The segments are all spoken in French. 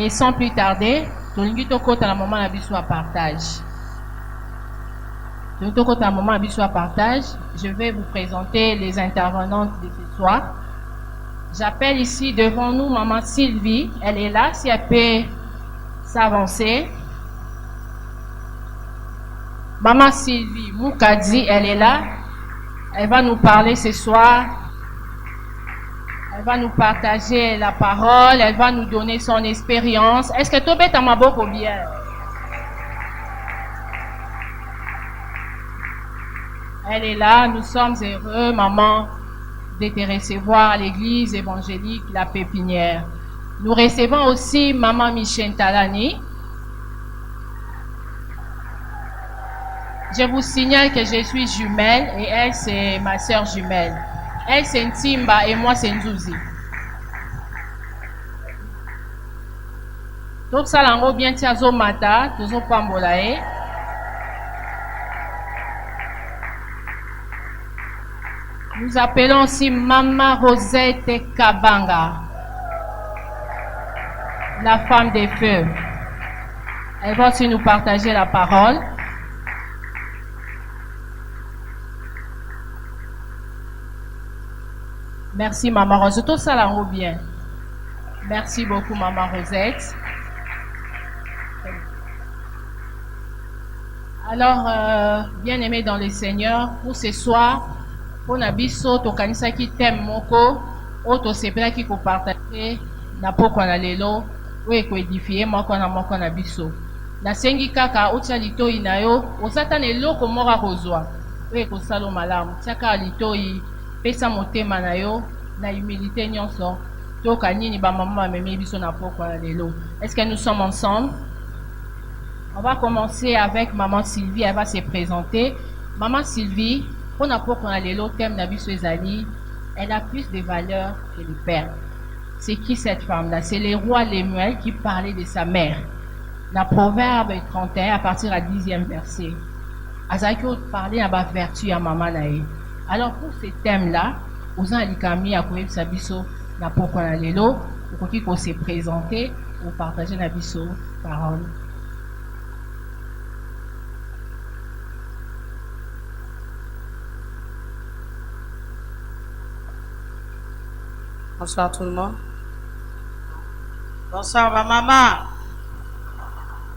Et sans plus tarder, tolingi tokota na moment na biso à partage. Tolingi tokota na moment na biso à partage. Je vais vous présenter les intervenantes de ce soir. J'appelle ici devant nous maman Sylvie. Elle est là, si elle peut s'avancer. Maman Sylvie Moukadi, elle est là. Elle va nous parler ce soir. Elle va nous partager la parole. Elle va nous donner son expérience. Est-ce que tu es à ma boque ou bien? Elle est là. Nous sommes heureux, maman, de te recevoir à l'église évangélique La Pépinière. Nous recevons aussi maman Michel Talani. Je vous signale que je suis jumelle et elle, c'est ma sœur jumelle. Elle, c'est Ntimba et moi, c'est Nzouzi. Donc, ça, l'ango bien tiazo mata, tozo pambolae. Nous appelons aussi Maman Rosette Kabanga, la femme des feux. Elle va aussi nous partager la parole. Merci, Maman Rosette. Tout ça, l'ango bien. Merci beaucoup, Maman Rosette. Alors, bien-aimés dans le Seigneur, pour ce soir, pour Nabiso, Tokanisa qui t'aime moko, Oto Sepela qui ko partager, na poko na lelo, ou ko édifier moko na biso. Na sengi kaka, otia lito inayo, osata ne loko mora kozwa, ou ko salo malamu, tiaka lito i, pesa motema na yo, na humilité nyonso, toka nini ba maman memi biso na poko na lelo. Est-ce que nous sommes ensemble? On va commencer avec Maman Sylvie, elle va se présenter. Maman Sylvie, pour n'importe quoi, le thème d'Abisso Ezali, elle a plus de valeur que le père. C'est qui cette femme-là? C'est le roi Lemuel qui parlait de sa mère. Dans Proverbe 31, à partir du 10e verset. Azaki parlait à la vertu à Maman Nae. Alors pour ce thème-là, aux Alikami, à Koyeb Sabisso, n'importe quoi, le pour qu'il se présenter, pour partager l'Abisso parole. Bonsoir tout le monde. Bonsoir ma maman.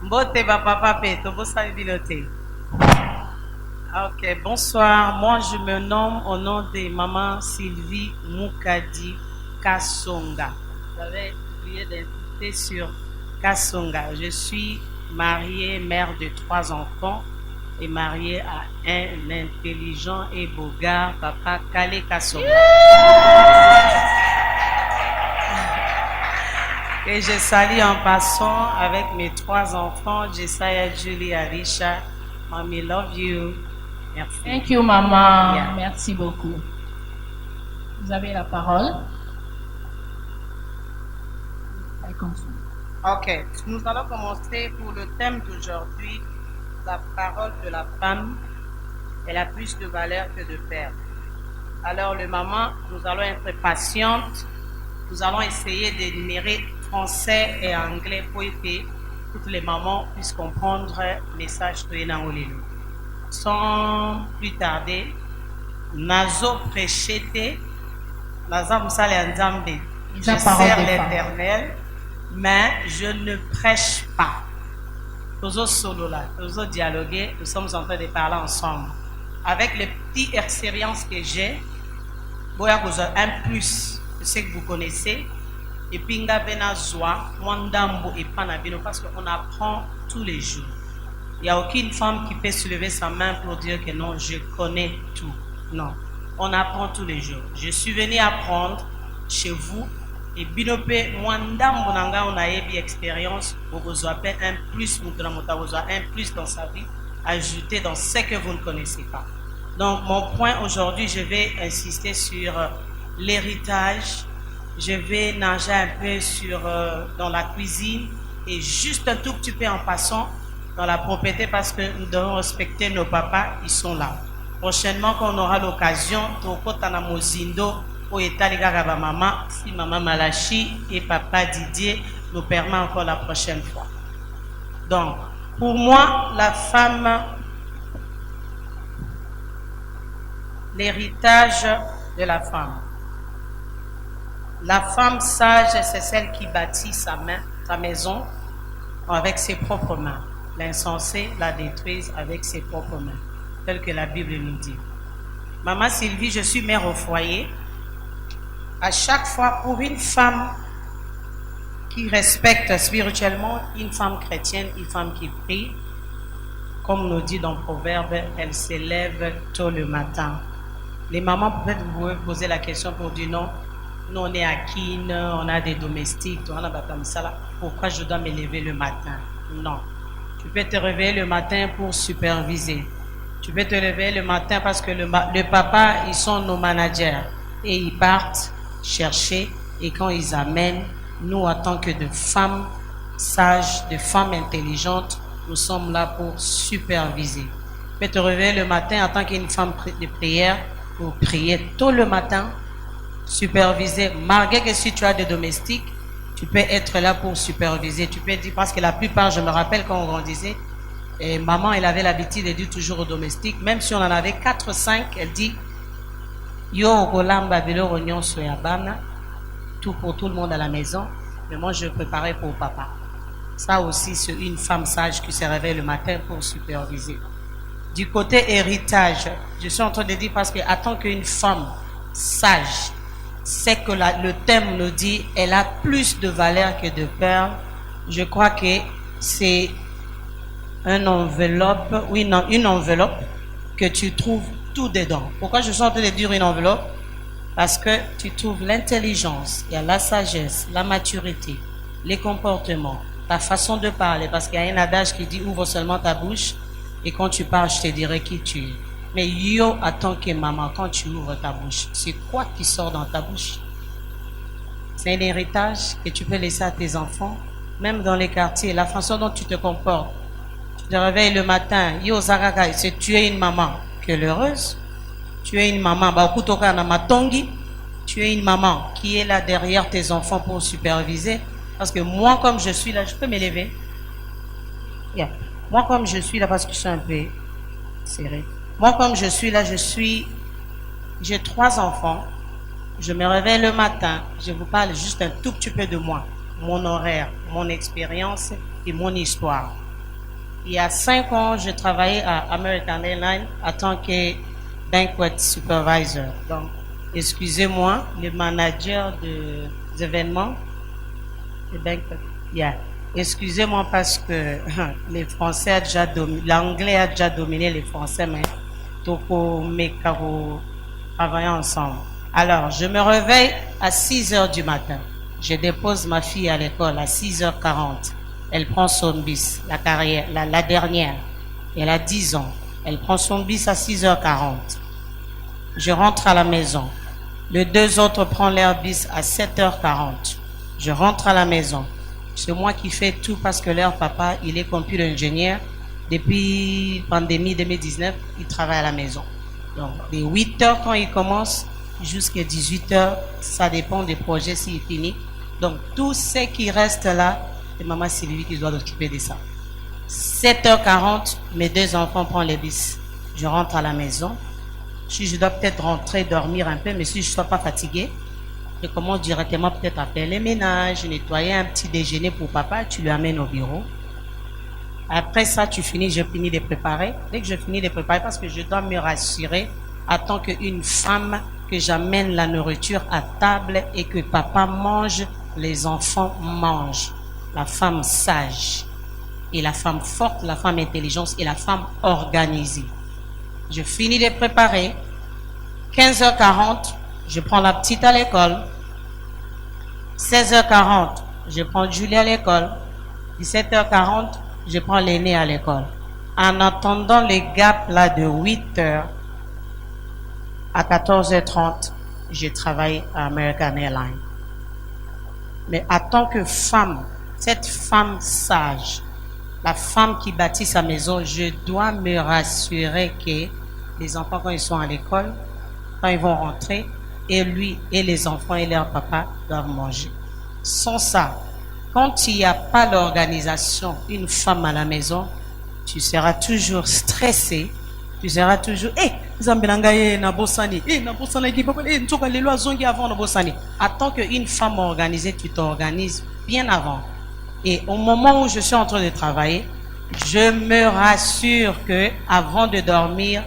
Mbote ba papa pe, to bosa bilote. Ok, bonsoir. Moi je me nomme au nom de maman Sylvie Moukadi Kassonga. J'avais oublié d'insister sur Kassonga. Je suis mariée, mère de 3 enfants et mariée à un intelligent et beau gars, papa Kale Kassonga. Et je salue en passant avec mes 3 enfants, Jesiah, Julie, Alicia. Mommy, love you. Merci. Thank you, maman. Yeah. Merci beaucoup. Vous avez la parole. Ok, nous allons commencer pour le thème d'aujourd'hui. La parole de la femme, elle a plus de valeur que de père. Alors, le maman, nous allons être patientes. Nous allons essayer d'énumérer français et anglais pour que toutes les mamans puissent comprendre le message de Yenangolelo. Sans plus tarder, Nazo Prechete, Naza Moussale Nzambe, je sers l'Éternel, mais je ne prêche pas. Tozo solo là, tozo dialoguer, nous sommes en train de parler ensemble. Avec les petites expériences que j'ai, Boya Koza un plus, je sais que vous connaissez. Et puis, nga bena zoa, mwandambo et panabino, parce qu'on apprend tous les jours. Il n'y a aucune femme qui peut se lever sa main pour dire que non, je connais tout. Non, on apprend tous les jours. Je suis venu apprendre chez vous. Et binope, mwandambo nanga, on a eu une expérience, vous avez un plus, un plus dans sa vie, ajouté dans ce que vous ne connaissez pas. Donc, mon point aujourd'hui, je vais insister sur l'héritage. Je vais nager un peu sur dans la cuisine et juste un tout petit peu en passant dans la propriété parce que nous devons respecter nos papas, ils sont là. Prochainement, quand on aura l'occasion, Mozindo, au état les gars maman, si maman Malachi et papa Didier nous permet encore la prochaine fois. Donc, pour moi, la femme, l'héritage de la femme. La femme sage, c'est celle qui bâtit sa maison avec ses propres mains. L'insensé la détruise avec ses propres mains, tel que la Bible nous dit. Maman Sylvie, je suis mère au foyer. À chaque fois, pour une femme qui respecte spirituellement, une femme chrétienne, une femme qui prie, comme nous dit dans le proverbe, elle s'élève tôt le matin. Les mamans, peut-être vous pouvez poser la question pour dire non, nous on est à Kin, on a des domestiques, on a comme ça, pourquoi je dois me lever le matin? Non. Tu peux te réveiller le matin pour superviser. Tu peux te réveiller le matin parce que le papa, ils sont nos managers et ils partent chercher et quand ils amènent, nous en tant que de femmes sages, de femmes intelligentes, nous sommes là pour superviser. Tu peux te réveiller le matin en tant qu'une femme de prière pour prier tôt le matin, superviser. Malgré que si tu as des domestiques, tu peux être là pour superviser. Tu peux dire, parce que la plupart, je me rappelle quand on grandissait, et maman, elle avait l'habitude de dire toujours aux domestiques, même si on en avait 4 ou 5, elle dit, yo, golamba, belo, rognon, soyabana, tout pour tout le monde à la maison, mais moi, je préparais pour papa. Ça aussi, c'est une femme sage qui se réveille le matin pour superviser. Du côté héritage, je suis en train de dire parce que, en tant qu'une femme sage, c'est que le thème nous dit, elle a plus de valeur que de perles. Je crois que c'est une enveloppe que tu trouves tout dedans. Pourquoi je suis en train de dire une enveloppe? Parce que tu trouves l'intelligence, il y a la sagesse, la maturité, les comportements, ta façon de parler. Parce qu'il y a un adage qui dit, ouvre seulement ta bouche et quand tu parles, je te dirai qui tu es. Mais yo, en tant que maman, quand tu ouvres ta bouche, c'est quoi qui sort dans ta bouche? C'est un héritage que tu peux laisser à tes enfants, même dans les quartiers, la façon dont tu te comportes. Tu te réveilles le matin, yo, Zaraga, c'est tu es une maman qui est heureuse, tu es une maman, tu es une maman qui est là derrière tes enfants pour superviser. Parce que moi, comme je suis là, je peux m'élever. Yeah. Moi, comme je suis là, parce que je suis un peu serré. Moi, comme je suis là, j'ai 3 enfants. Je me réveille le matin. Je vous parle juste un tout petit peu de moi. Mon horaire, mon expérience et mon histoire. Il y a 5 ans, je travaillais à American Airlines en tant que banquet supervisor. Donc, excusez-moi, le manager des événements, le banquet, yeah. Excusez-moi parce que les Français a déjà l'anglais a déjà dominé les Français, mais Toko, Mekaro, travaillons ensemble. Alors, je me réveille à 6 heures du matin. Je dépose ma fille à l'école à 6h40. Elle prend son bus, la dernière. Elle a 10 ans. Elle prend son bus à 6h40. Je rentre à la maison. Les 2 autres prennent leur bus à 7h40. Je rentre à la maison. C'est moi qui fais tout parce que leur papa, il est computer ingénieur. Depuis pandémie 2019, il travaille à la maison. Donc, de 8h quand il commence jusqu'à 18h, ça dépend des projets s'il finit. Donc, tout ce qui reste là, c'est maman Sylvie qui doit s'occuper de ça. 7h40, mes 2 enfants prennent les bus. Je rentre à la maison. Si je dois peut-être rentrer, dormir un peu, mais si je ne suis pas fatiguée, je commence directement peut-être à faire les ménages, nettoyer un petit déjeuner pour papa, tu lui amènes au bureau. Après ça, je finis de préparer. Dès que je finis de préparer, parce que je dois me rassurer, en tant qu'une femme, que j'amène la nourriture à table et que papa mange, les enfants mangent. La femme sage et la femme forte, la femme intelligente et la femme organisée. Je finis de préparer. 15h40, je prends la petite à l'école. 16h40, je prends Julie à l'école. 17h40, je prends l'aîné à l'école. En attendant les gaps là de 8h à 14h30, je travaille à American Airlines. Mais en tant que femme, cette femme sage, la femme qui bâtit sa maison, je dois me rassurer que les enfants, quand ils sont à l'école, quand ils vont rentrer, et lui et les enfants et leur papa doivent manger. Sans ça, quand il n'y a pas l'organisation, une femme à la maison, tu seras toujours stressé, tu seras toujours attends qu'une femme organisée, tu t'organises bien avant. Et au moment où je suis en train de travailler, je me rassure que avant de dormir,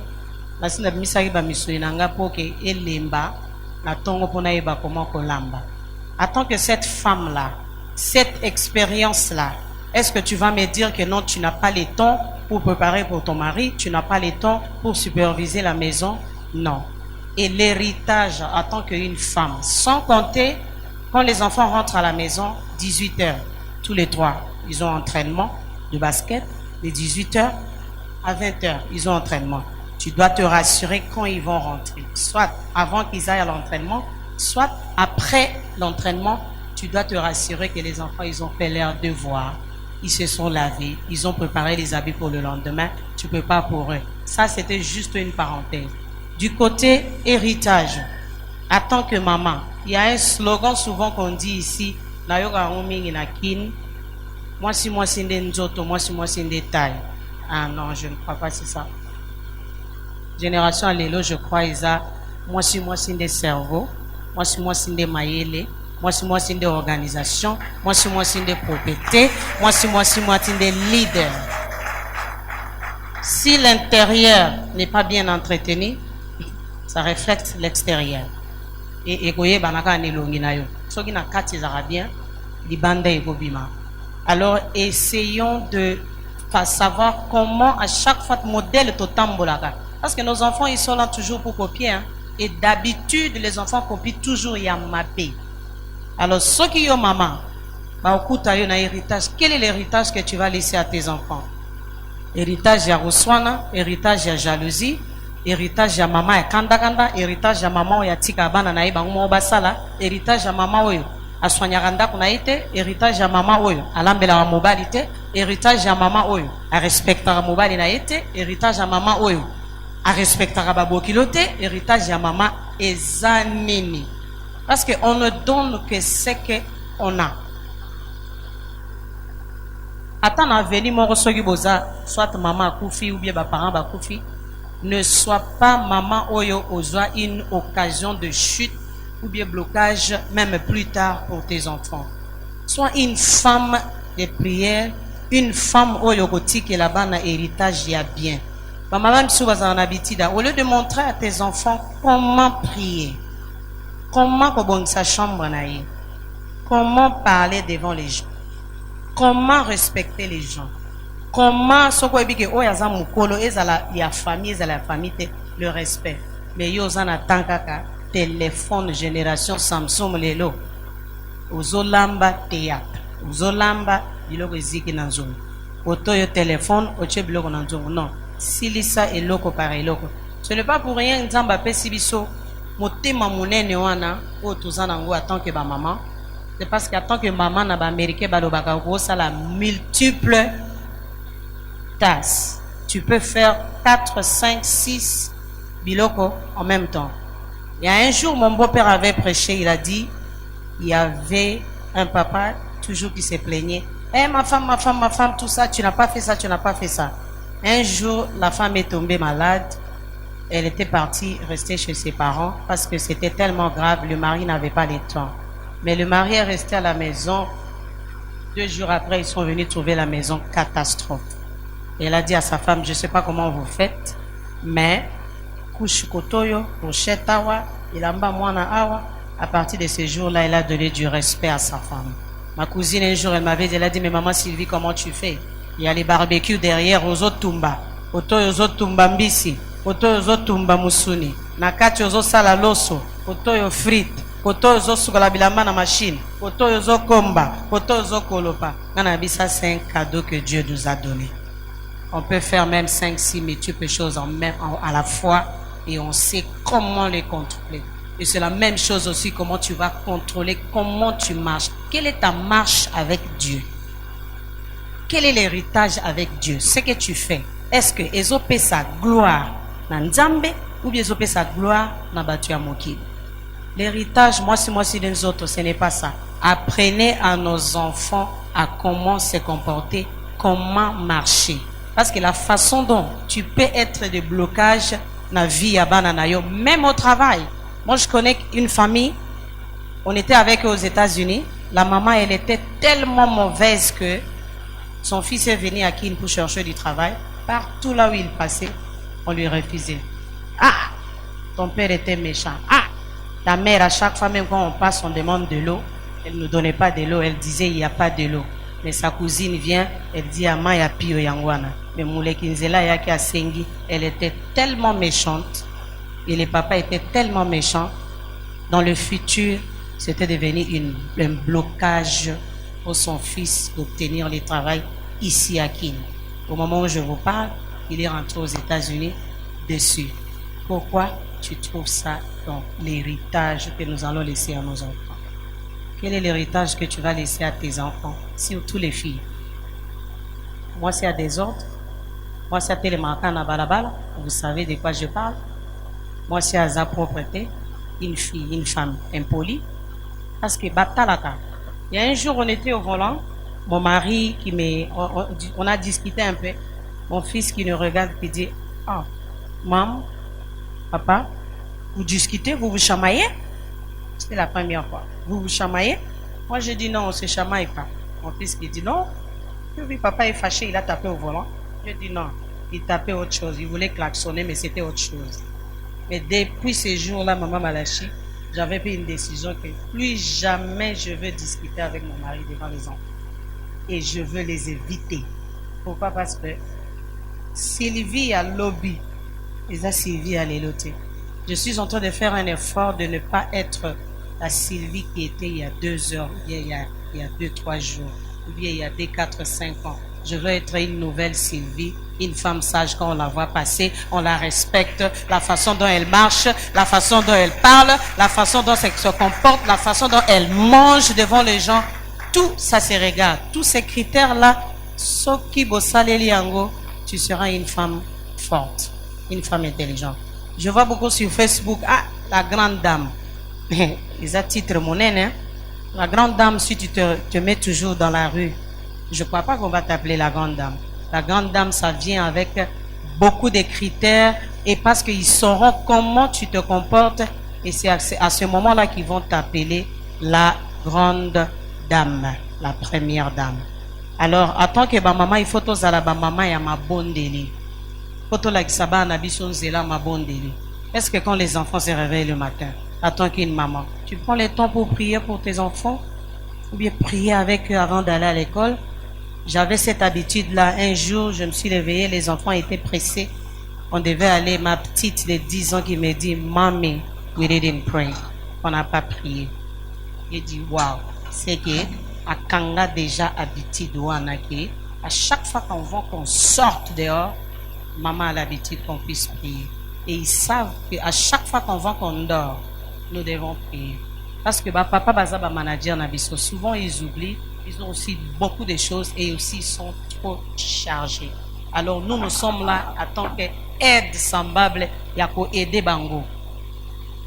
attends que cette femme-là, cette expérience-là, est-ce que tu vas me dire que non, tu n'as pas le temps pour préparer pour ton mari, tu n'as pas le temps pour superviser la maison? Non. Et l'héritage attend qu'une femme, sans compter quand les enfants rentrent à la maison, 18h, tous les trois, ils ont entraînement de basket, de 18h à 20h, ils ont entraînement. Tu dois te rassurer quand ils vont rentrer, soit avant qu'ils aillent à l'entraînement, soit après l'entraînement. Tu dois te rassurer que les enfants, ils ont fait leur devoir, ils se sont lavés, ils ont préparé les habits pour le lendemain. Tu ne peux pas pour eux. Ça, c'était juste une parenthèse. Du côté héritage, en tant que maman, il y a un slogan souvent qu'on dit ici, moi si moi c'est des nzoto, moi si moi c'est des tailles. Ah non, je ne crois pas c'est ça. Génération Allélo, je crois Isa, moi si moi c'est des cerveaux, moi si moi c'est des maïlés, moi si moi c'est des organisations, moi si moi c'est des propriétés, moi si moi c'est des leaders. Si l'intérieur n'est pas bien entretenu, ça reflète l'extérieur. Et goye banaka nelongi na yo. Soki na kati zara bien, libanda ekobima. Alors essayons de savoir comment à chaque fois modèle totambolaka. Parce que nos enfants ils sont là toujours pour copier. Hein? Et d'habitude les enfants copient toujours Yamapé. Alors ceux qui ont maman, bah okuta yo na héritage. Quel est l'héritage que tu vas laisser à tes enfants? Héritage ya Roswana, héritage ya jalousie, héritage ya maman ya kanda, héritage ya maman ya tika bana na iba ngumo basala, héritage ya maman oyo aswanyaka ndako na ite, héritage ya maman oyo alambela mobali te, héritage ya maman oyo a respectaka mobali na ite, héritage ya maman oyo a respectaka babokilo te, héritage ya maman eza nini? Parce que on ne donne que ce que on a. Attends à venir mon soki boza, soit maman akufi ou bien ba parents ba kufi, ne sois pas maman oyo ozwa une occasion de chute ou bien blocage même plus tard pour tes enfants. Sois une femme de prière, une femme oyo kotiki là-bas na héritage ya bien. Maman msu baza en habitude, au lieu de montrer à tes enfants comment prier, comment kobongisa chambre na ye, comment parler devant les gens, comment respecter les gens, comment soko ebike oyaza mukolo ezala ya famille le respect. Mais yo zana tankaka téléphone génération Samsung lelo ozolamba théâtre, ozolamba biloko eziki na nzongo, oto yo téléphone oche biloko na nzongo. Non, silisa eloko par eloko. Ce n'est pas pour rien nzamba pesi biso motema monene wana o tozana ngo en tant que ba maman. C'est parce qu'en tant que maman na ba américain balobaka ko sala multiple tâches. Tu peux faire 4, 5, 6 biloko en même temps. Il y a un jour, mon beau-père avait prêché, il a dit, il y avait un papa toujours qui se plaignait. Eh, ma femme, tout ça, tu n'as pas fait ça, tu n'as pas fait ça. Un jour, la femme est tombée malade. Elle était partie rester chez ses parents parce que c'était tellement grave, le mari n'avait pas le temps. Mais le mari est resté à la maison. 2 jours après, ils sont venus trouver la maison catastrophe. Et elle a dit à sa femme, je ne sais pas comment vous faites, mais Kushikotoyo, Kushetawa, Ilamba Mwana Awa, à partir de ce jour-là, elle a donné du respect à sa femme. Ma cousine, un jour, elle m'avait dit, elle a dit, mais maman Sylvie, comment tu fais? Il y a les barbecues derrière aux autres tumba. Otoyo zo tumba mbisi, otoyo zo tumba musuni, nakati ozo sala loso, otoyo frite, otoyo zo sukola bilamba na machine, otoyo zo komba, otoyo zo kolopa. Ça, c'est un cadeau que Dieu nous a donné. On peut faire même 5, 6 multiples choses à la fois et on sait comment les contrôler. Et c'est la même chose aussi, comment tu vas contrôler, comment tu marches. Quelle est ta marche avec Dieu? Quel est l'héritage avec Dieu? Ce que tu fais. Est-ce que ezopé sa gloire na Nzambe ou bien ezopé sa gloire na batu ya mokili? L'héritage, moi si les autres, ce n'est pas ça. apprenez à nos enfants à comment se comporter, comment marcher. Parce que la façon dont tu peux être de blocage dans la vie à Bananayo, même au travail. Moi, je connais une famille, on était avec eux aux États-Unis. La maman, elle était tellement mauvaise que son fils est venu à Kin pour chercher du travail. Partout là où il passait, on lui refusait. Ah, ton père était méchant. Ah, ta mère, à chaque fois, même quand on passe, on demande de l'eau. Elle ne nous donnait pas de l'eau. Elle disait, il n'y a pas de l'eau. Mais sa cousine vient, elle dit, Ama ya pio yangwana. Mais Moule Kinzela yaki asengi, elle était tellement méchante. Et le papa était tellement méchant. Dans le futur, c'était devenu un blocage pour son fils d'obtenir le travail ici à Kin. Au moment où je vous parle, il est rentré aux États-Unis dessus. Pourquoi tu trouves ça dans l'héritage que nous allons laisser à nos enfants? Quel est l'héritage que tu vas laisser à tes enfants, surtout les filles? Moi, c'est à désordre. Moi, c'est à télémarquant à balabala. Vous savez de quoi je parle. Moi, c'est à sa propreté. Une fille, une femme impolie. Parce que batalaka. Il y a un jour, on était au volant. Mon mari qui on a discuté un peu. Mon fils qui nous regarde et dit, ah, maman, papa, vous discutez, vous vous chamaillez? C'était la première fois. Vous vous chamaillez? Moi, j'ai dit non, on ne se chamaille pas. Mon fils qui dit non. Puis papa est fâché, il a tapé au volant. J'ai dit non, il tapait autre chose. Il voulait klaxonner, mais c'était autre chose. Mais depuis ce jour-là, maman Malachi, j'avais pris une décision que plus jamais je veux discuter avec mon mari devant les enfants. Et je veux les éviter. Pourquoi? Parce que Sylvie a lobby. Et ça, Sylvie a les lotés. Je suis en train de faire un effort de ne pas être la Sylvie qui était il y a 2 heures, il y a 2-3 jours, ou bien il y a 4-5 ans. Je veux être une nouvelle Sylvie, une femme sage. Quand on la voit passer, on la respecte, la façon dont elle marche, la façon dont elle parle, la façon dont elle se comporte, la façon dont elle mange devant les gens. Tout ça se regarde. Tous ces critères-là, Soki Bosaleli Yango, tu seras une femme forte, une femme intelligente. Je vois beaucoup sur Facebook, ah, la grande dame. Ils ont titre monnaie, hein? La grande dame, si tu te mets toujours dans la rue, je ne crois pas qu'on va t'appeler la grande dame. La grande dame, ça vient avec beaucoup de critères et parce qu'ils sauront comment tu te comportes et c'est à ce moment-là qu'ils vont t'appeler la grande dame, la première dame. Alors, en tant que maman, il faut tous à la maman et à ma bonne délai. Est-ce que quand les enfants se réveillent le matin, en tant qu'une maman, tu prends le temps pour prier pour tes enfants ou bien prier avec eux avant d'aller à l'école? J'avais cette habitude-là. Un jour, je me suis réveillée, les enfants étaient pressés. On devait aller, ma petite de 10 ans qui me dit, Mommy, we didn't pray. On n'a pas prié. J'ai dit, wow, c'est que à Kanga déjà habitude à chaque fois qu'on voit qu'on sorte dehors, maman a l'habitude qu'on puisse prier. Et ils savent qu'à chaque fois qu'on voit qu'on dort, nous devons prier. Parce que papa bazaba manager nabiso, souvent ils oublient, ils ont aussi beaucoup de choses et aussi ils sont trop chargés. Alors nous sommes là en tant qu'aide semblable, il y a pour aider bango.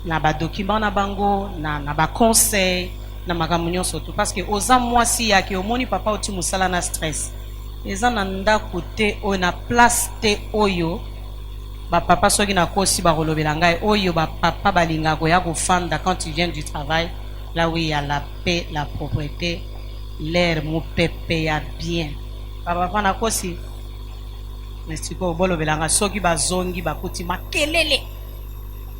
Na ba document na bango, na ba conseil, na magamunyo surtout parce que aux moi si ya ki omoni papa oti musala na stress. Les gens nanda côté o na place te oyo ba papa soki na kosi ba rolobela ngai oyo ba papa balinga ko ya ko fanda quand tu viens du travail là où il y a la paix, la propreté, l'air mo pepe ya bien. Ba papa na kosi mais tu ko bolobela nga soki ba zongi ba kuti makelele.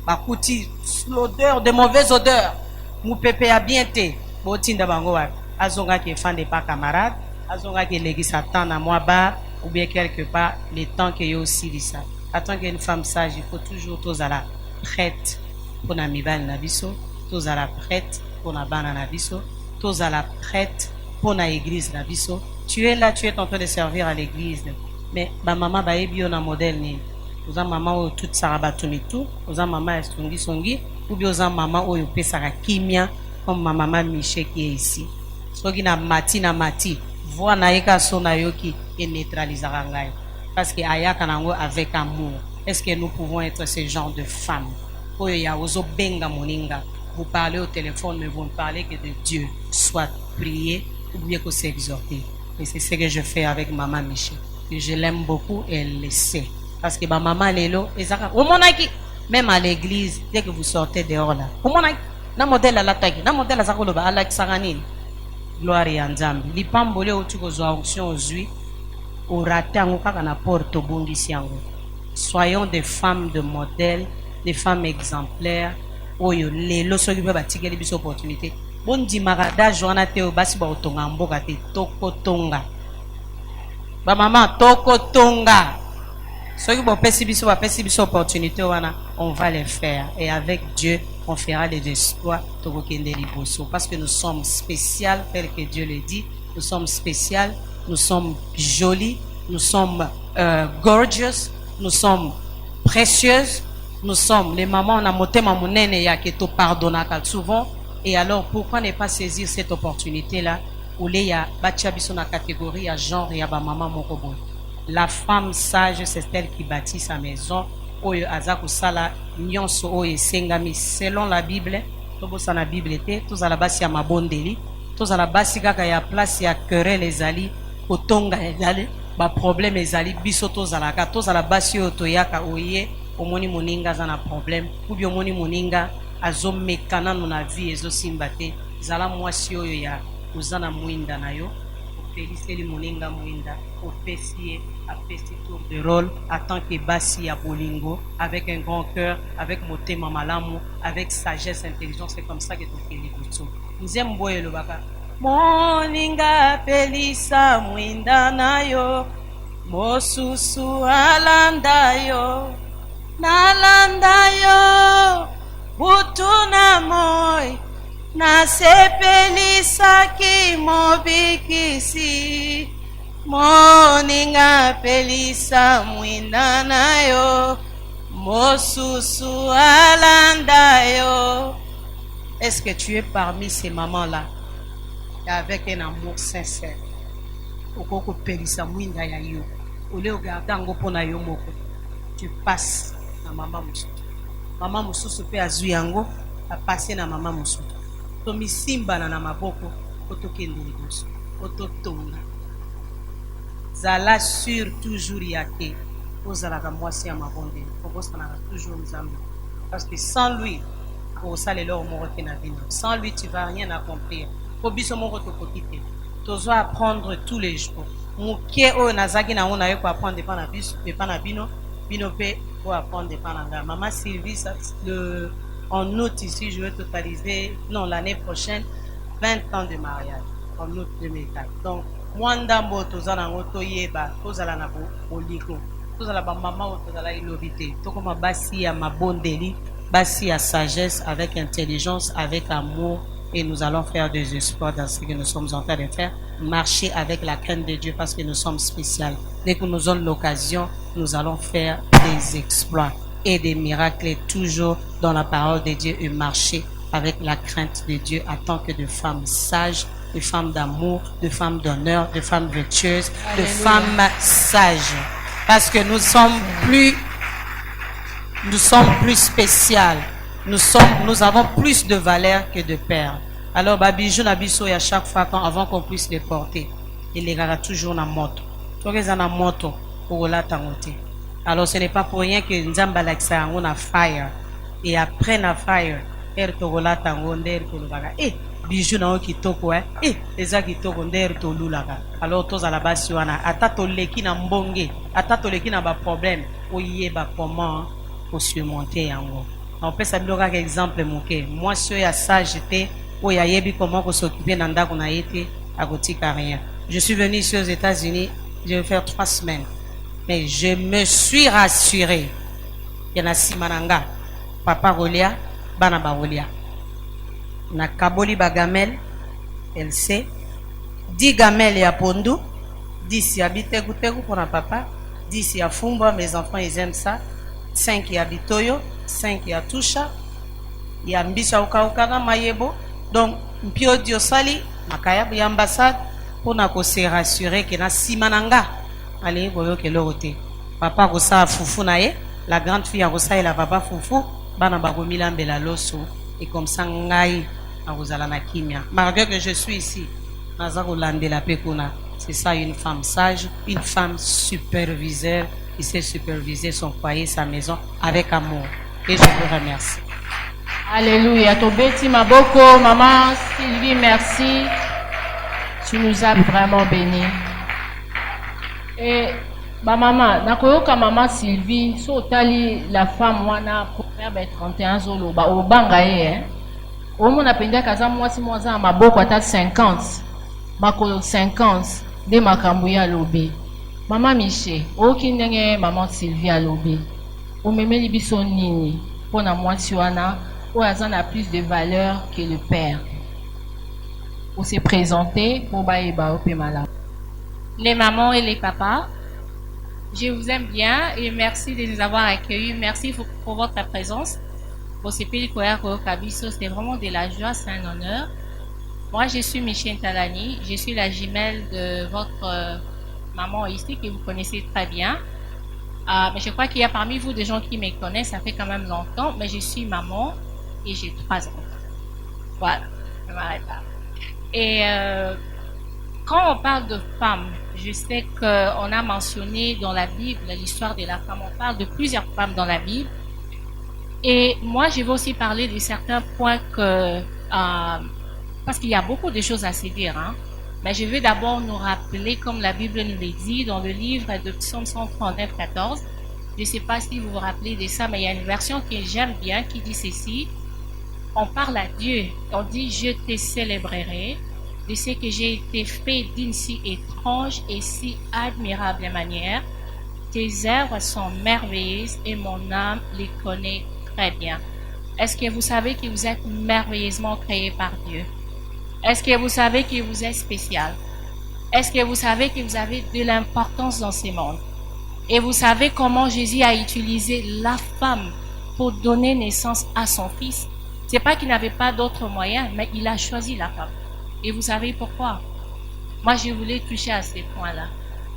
Ba kuti l'odeur de mauvaise odeur. Mo pepe ya bien te. Bo tinda bango wa azonga ki fande pas camarade, azonga ki legi satan na moi ba ou bien quelque part les temps que yo aussi dit ça. En tant qu'une femme sage, il faut toujours tous à la prête pour na mibal na biso, tous à la prête pour na bana na biso, tous à la prête pour na église na biso. Tu es là, tu es en train de servir à l'église. Mais ma maman ba ebio na modèle ni. Oza maman o toute sarabatumitu, oza maman estongi songi, ou bien oza maman o yope sara kimia comme ma maman Michel qui est ici. Soki na mati, voix na eka so na yoki et neutralisera ngai. Parce que ayaka nango avec amour. Est-ce que nous pouvons être ce genre de femmes? Oyo ya ozo benga moninga, vous parlez au téléphone, mais vous ne parlez que de Dieu. Soit prier ou bien que s'exhorter. Et c'est ce que je fais avec maman Michel. Et je l'aime beaucoup et elle le sait. Parce que ma maman, elle est là. Même à l'église, dès que vous sortez dehors là, na modèle à l'attaque, na modèle à Zakoloba, à l'Axaranil. Gloire et Nzambi. Li pambole au tuko zo onction ozui. Au ratango kaka na porte bongi siango. Soyons des femmes de modèle, des femmes exemplaires. Oyo lelo soki pe batikeli biso opportunité. Bondi marada joana te obasi ba otonga mboka te toko tonga. Ba maman toko tonga. Soki bo pesi biso ba pesi biso opportunité wana, on va les faire et avec Dieu on fera des exploits parce que nous sommes spéciaux, tel que Dieu le dit. Nous sommes spéciaux, nous sommes jolis, nous sommes gorgeous, nous sommes précieuses, nous sommes les mamans. On a monté ma monnaie et a qui te pardonne souvent. Et alors pourquoi ne pas saisir cette opportunité là où il y a bachabiso na catégorie à genre et à ba maman mokobo. La femme sage, c'est celle qui bâtit sa maison. Oyo azaku sala nyonso oyo sengami selon la Bible. Tobosa na Bible te, tozala basi ya mabondeli, tozala basi kaka ya place ya querelle ezali, otonga ezali, ba problème ezali, biso tozala basi oyo toyaka oye, omoni moninga za na problème, ou bien omoni moninga azomekana na vie ezosimba te, zala mwasi oyo ya uzana mwinda na yo. Féliciter moninga mwinda opesi apesi tour de rôle en tant que basi ya bolingo avec un grand cœur, avec motema malamu, avec sagesse, intelligence. C'est comme ça que tu fais les boutons. Nzem boye lo baka moninga pelisa mwinda nayo mosusu alanda yo nalanda yo butuna moy nasepelisaki mobikisi moninga pelisa mwinda nayo mosusu alanda yo. Est-ce que tu es parmi ces mamans-là avec un amour sincère? Okoko pelisa mwinda ya yo ole ogarda ngo pona yo moko, tu passes na mama mususu pe azui yango a passer na mama mususu. Tomisimba na maboko otokende liboso ototonga zala sur toujours yake ozalaka mwasi ya mabonde okosanaka toujours Nzambe, parce que sans lui osalelo moko te na vie. Sans lui tu vas rien accomplir. Po biso moko tokokite tozoa apprendre tous les jours moke oyo nazaki na ona yo ko apprendre pa na biso pe pa na bino pe pour apprendre pa na nga. Maman Sylvie, en août ici, je vais totaliser, non, l'année prochaine, 20 ans de mariage, en août 2004. Donc, moi, ndambo, tozala ngoto yeba, tozala na boliko, tozala ba maman, tozala ilovité, tokoma basi ya mabondeli, basi ya sagesse, avec intelligence, avec amour, et nous allons faire des espoirs dans ce que nous sommes en train de faire, marcher avec la crainte de Dieu parce que nous sommes spéciaux. Dès que nous avons l'occasion, nous allons faire des exploits et des miracles toujours dans la parole de Dieu et marcher avec la crainte de Dieu en tant que de femmes sages, de femmes d'amour, de femmes d'honneur, de femmes vertueuses, de femmes sages. Parce que nous sommes plus spéciales. Nous avons plus de valeur que de perles. Alors, babijou na biso à chaque fois avant qu'on puisse les porter, il les garde toujours dans moto. Toi, ils ont moto pour la tangote. Alors ce n'est pas pour rien que Nzamba Laksa on a fire. Et après na fire, elle te relate en rondeur pour le baga. Bijou na qui toko les qui toko nder to lulaka. Alors tous à la base wana atato leki na mbonge, atato leki na ba problème, oyeba comment pour surmonter yango. On peut s'appeler un exemple moké. Moi sur ya sageté, oya yebi comment pour s'occuper dans ndako na été à gotika rien. Je suis venu ici aux États-Unis, je vais faire 3 semaines. Mais je me suis rassuré. Il y en a Simananga, Papa Rolia, Banaba Rolia. Na Kaboli Bagamel, elle sait. 10 gamelles ya Pondu, 10 ya Bitegu pour un papa, 10 ya Fumba, mes enfants ils aiment ça. 5 ya Bitoyo, 5 ya Toucha, ya Mbisa Ukaukana Mayebo. Donc, Mpio Diosali, Makayab ya ambassade, pour se rassurer que na Simananga. Allez, voyons que l'autre. Papa Rosa Foufou nae, la grande fille Rosa et la papa Foufou, bana bagomila mbela loso, et comme ça ngai akozala na kimia. Malgré que je suis ici, naza kolandela pe kuna. C'est ça une femme sage, une femme superviseur qui sait superviser son foyer, sa maison avec amour. Et je vous remercie. Alléluia. Tobeti Maboko, maman Sylvie, merci. Tu nous as vraiment bénis. Et ma maman, nakoyoka maman Sylvie, so tali la femme wana Proverbe 31 zoloba obanga ye. Omona penda kaza mwasi mwaza maboko ata 50. Makolo 50 de makambo ya lobi. Maman Miché, oki ndenge maman Sylvie alobi. Omemeli biso nini pona mwasi wana oyo aza na plus de valeur que le père. Pour se présenter pour baïba au malamu. Les mamans et les papas, je vous aime bien et merci de nous avoir accueillis. Merci pour votre présence. Pour ce pays Kabiso, c'était vraiment de la joie, c'est un honneur. Moi, je suis Michel Talani, je suis la jumelle de votre maman ici que vous connaissez très bien. Mais je crois qu'il y a parmi vous des gens qui me connaissent, ça fait quand même longtemps, mais je suis maman et j'ai 3 ans. Voilà, je m'arrête là. Et quand on parle de femmes, je sais qu'on a mentionné dans la Bible l'histoire de la femme. On parle de plusieurs femmes dans la Bible. Et moi, je vais aussi parler de certains points que... parce qu'il y a beaucoup de choses à se dire. Hein. Mais je vais d'abord nous rappeler, comme la Bible nous le dit, dans le livre de Psaume 139, 14. Je ne sais pas si vous vous rappelez de ça, mais il y a une version que j'aime bien qui dit ceci. On parle à Dieu. On dit, je te célébrerai de ce que j'ai été fait d'une si étrange et si admirable manière. Tes œuvres sont merveilleuses et mon âme les connaît très bien. Est-ce que vous savez que vous êtes merveilleusement créé par Dieu? Est-ce que vous savez que vous êtes spécial? Est-ce que vous savez que vous avez de l'importance dans ce monde? Et vous savez comment Jésus a utilisé la femme pour donner naissance à son fils? C'est pas qu'il n'avait pas d'autres moyens, mais il a choisi la femme. Et vous savez pourquoi? Moi, je voulais toucher à ces points-là.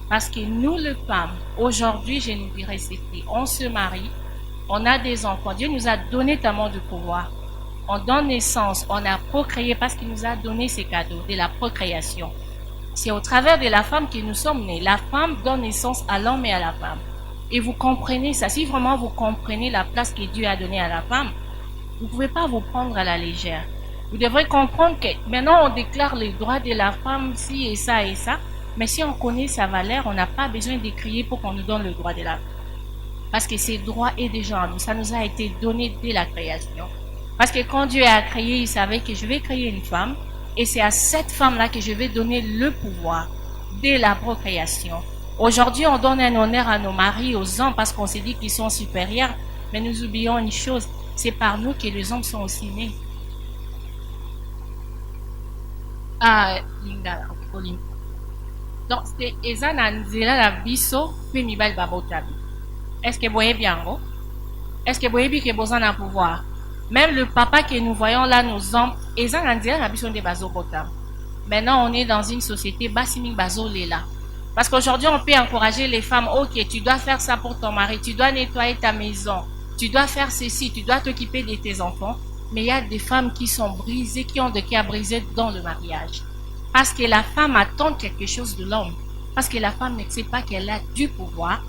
Parce que nous, les femmes, aujourd'hui, je nous dirais ceci, on se marie, on a des enfants. Dieu nous a donné tellement de pouvoir. On donne naissance, on a procréé parce qu'il nous a donné ces cadeaux de la procréation. C'est au travers de la femme que nous sommes nés. La femme donne naissance à l'homme et à la femme. Et vous comprenez ça. Si vraiment vous comprenez la place que Dieu a donnée à la femme, vous ne pouvez pas vous prendre à la légère. Vous devrez comprendre que maintenant on déclare les droits de la femme, ci et ça, mais si on connaît sa valeur, on n'a pas besoin de crier pour qu'on nous donne le droit de la femme. Parce que ces droits est déjà en nous, ça nous a été donné dès la création. Parce que quand Dieu a créé, il savait que je vais créer une femme, et c'est à cette femme-là que je vais donner le pouvoir dès la procréation. Aujourd'hui, on donne un honneur à nos maris, aux hommes, parce qu'on s'est dit qu'ils sont supérieurs, mais nous oublions une chose, c'est par nous que les hommes sont aussi nés. Donc, c'est Ezan Anzela la biso, puis Mibal Babotabi. Est-ce que vous voyez bien, oh? Est-ce que vous voyez bien que vous avez un pouvoir? Même le papa que nous voyons là, nos hommes, Ezan Anzela la biso de Bazo Botam. Maintenant, on est dans une société Bassiming Bazo Lela. Parce qu'aujourd'hui, on peut encourager les femmes, ok, tu dois faire ça pour ton mari, tu dois nettoyer ta maison, tu dois faire ceci, tu dois t'occuper de tes enfants. Mais il y a des femmes qui sont brisées, qui ont de cœur brisé dans le mariage. Parce que la femme attend quelque chose de l'homme. Parce que la femme ne sait pas qu'elle a du pouvoir.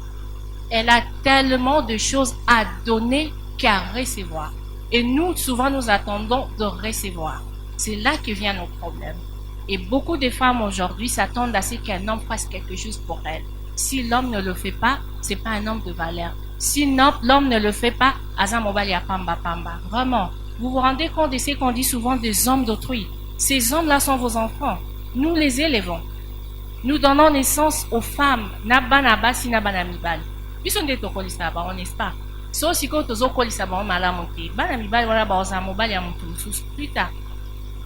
Elle a tellement de choses à donner qu'à recevoir. Et nous, souvent, nous attendons de recevoir. C'est là que viennent nos problèmes. Et beaucoup de femmes aujourd'hui s'attendent à ce qu'un homme fasse quelque chose pour elles. Si l'homme ne le fait pas, c'est pas un homme de valeur. Si l'homme ne le fait pas, Azamobali ya pamba pamba. Vraiment. Vous vous rendez compte de ce qu'on dit souvent des hommes d'autrui. Ces hommes-là sont vos enfants. Nous les élevons. Nous donnons naissance aux femmes. Nabana si nabana mibali. Ils sont des tokolisa ba, n'est-ce pas? So si ko tozo kolisa ba malamonte. Bana mibali wala ba oza mobali ya mutu sous plus tard.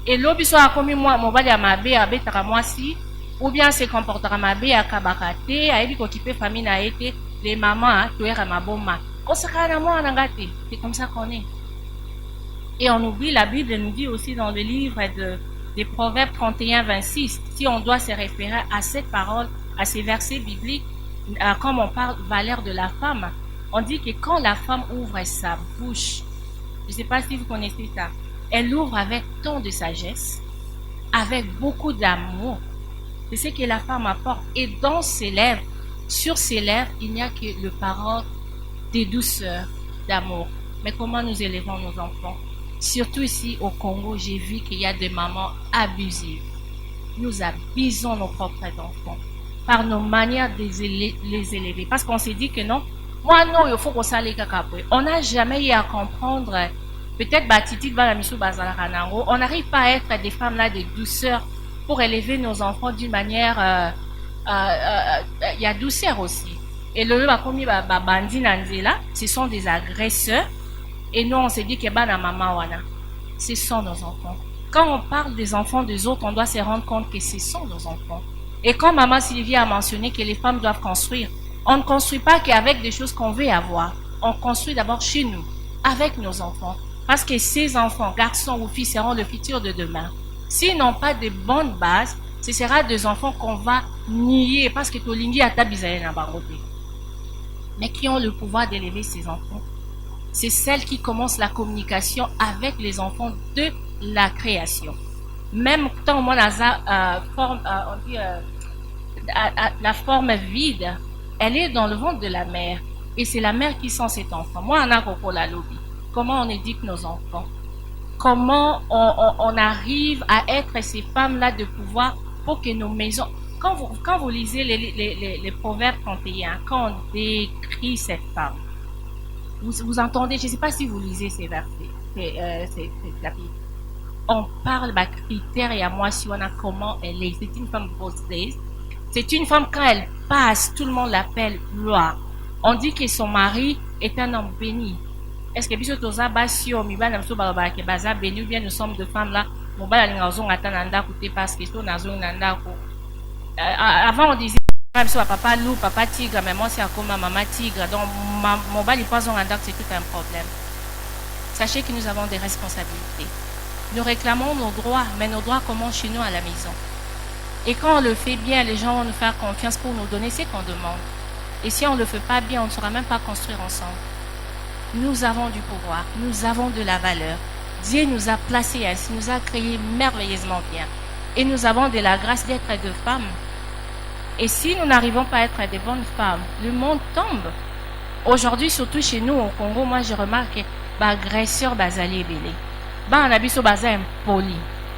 Et l'obiso a commis moi mobali ya mabe abetaka mwasi ou bien se comportera mabe ya kabakate, ayebi ko kipe famille na été les mamans toera maboma. Kosaka na moi nangate. C'est comme ça qu'on est. Et on oublie, la Bible nous dit aussi dans le livre des Proverbes 31, 26, si on doit se référer à cette parole, à ces versets bibliques, comme on parle valeur de la femme, on dit que quand la femme ouvre sa bouche, je ne sais pas si vous connaissez ça, Elle l'ouvre avec tant de sagesse, avec beaucoup d'amour. C'est ce que la femme apporte. Et dans ses lèvres, sur ses lèvres, il n'y a que le parole de douceur, d'amour. Mais comment nous élevons nos enfants? Surtout ici au Congo, j'ai vu qu'il y a des mamans abusives. Nous abusons nos propres enfants par nos manières de les élever. Parce qu'on s'est dit que non, moi non, il faut qu'on s'aille kakaboué. On n'a jamais eu à comprendre, peut-être Batiti Balamisou Bazalaranango, on n'arrive pas à être des femmes là de douceur pour élever nos enfants d'une manière, il y a douceur aussi. Et le bakomi bandi nanzela, ce sont des agresseurs. Et nous, on s'est dit que bana mama wana, ce sont nos enfants. Quand on parle des enfants des autres, on doit se rendre compte que ce sont nos enfants. Et quand maman Sylvie a mentionné que les femmes doivent construire, on ne construit pas qu'avec des choses qu'on veut avoir. On construit d'abord chez nous, avec nos enfants. Parce que ces enfants, garçons ou filles, seront le futur de demain. S'ils n'ont pas de bonnes bases, ce sera des enfants qu'on va nier parce que Tolingi a tabisaye na baroté. Mais qui ont le pouvoir d'élever ces enfants. C'est celles qui commencent la communication avec les enfants de la création. Même quand on a la forme vide, elle est dans le ventre de la mère. Et c'est la mère qui sent cet enfant. Moi, on a pour la lobby. Comment on éduque nos enfants? Comment on arrive à être ces femmes-là de pouvoir pour que nos maisons... Quand vous lisez les Proverbes 31, quand on décrit cette femme, vous entendez, je ne sais pas si vous lisez ces versets, on parle de critères et à moi si on a comment elle est. C'est une femme bosteuse. C'est une femme, quand elle passe, tout le monde l'appelle gloire. On dit que son mari est un homme béni. Est-ce que biso toza basio mi bana biso ba ke baza béni ou bien nous sommes de femmes là mon bala linga ozonga tananda côté parce que to nazo nanda ko avant on disait biso papa loup papa tigre mais moi c'est comme maman tigre donc mon bali pas zonga c'est tout un problème. Sachez que nous avons des responsabilités. Nous réclamons nos droits, mais nos droits commencent chez nous à la maison. Et quand on le fait bien, les gens vont nous faire confiance pour nous donner ce qu'on demande. Et si on ne le fait pas bien, on ne saura même pas construire ensemble. Nous avons du pouvoir, nous avons de la valeur. Dieu nous a placés ainsi, nous a créés merveilleusement bien. Et nous avons de la grâce d'être des femmes. Et si nous n'arrivons pas à être des bonnes femmes, le monde tombe. Aujourd'hui, surtout chez nous au Congo, moi je remarque que l'agresseur bazali belé. On habite au bazar impoli.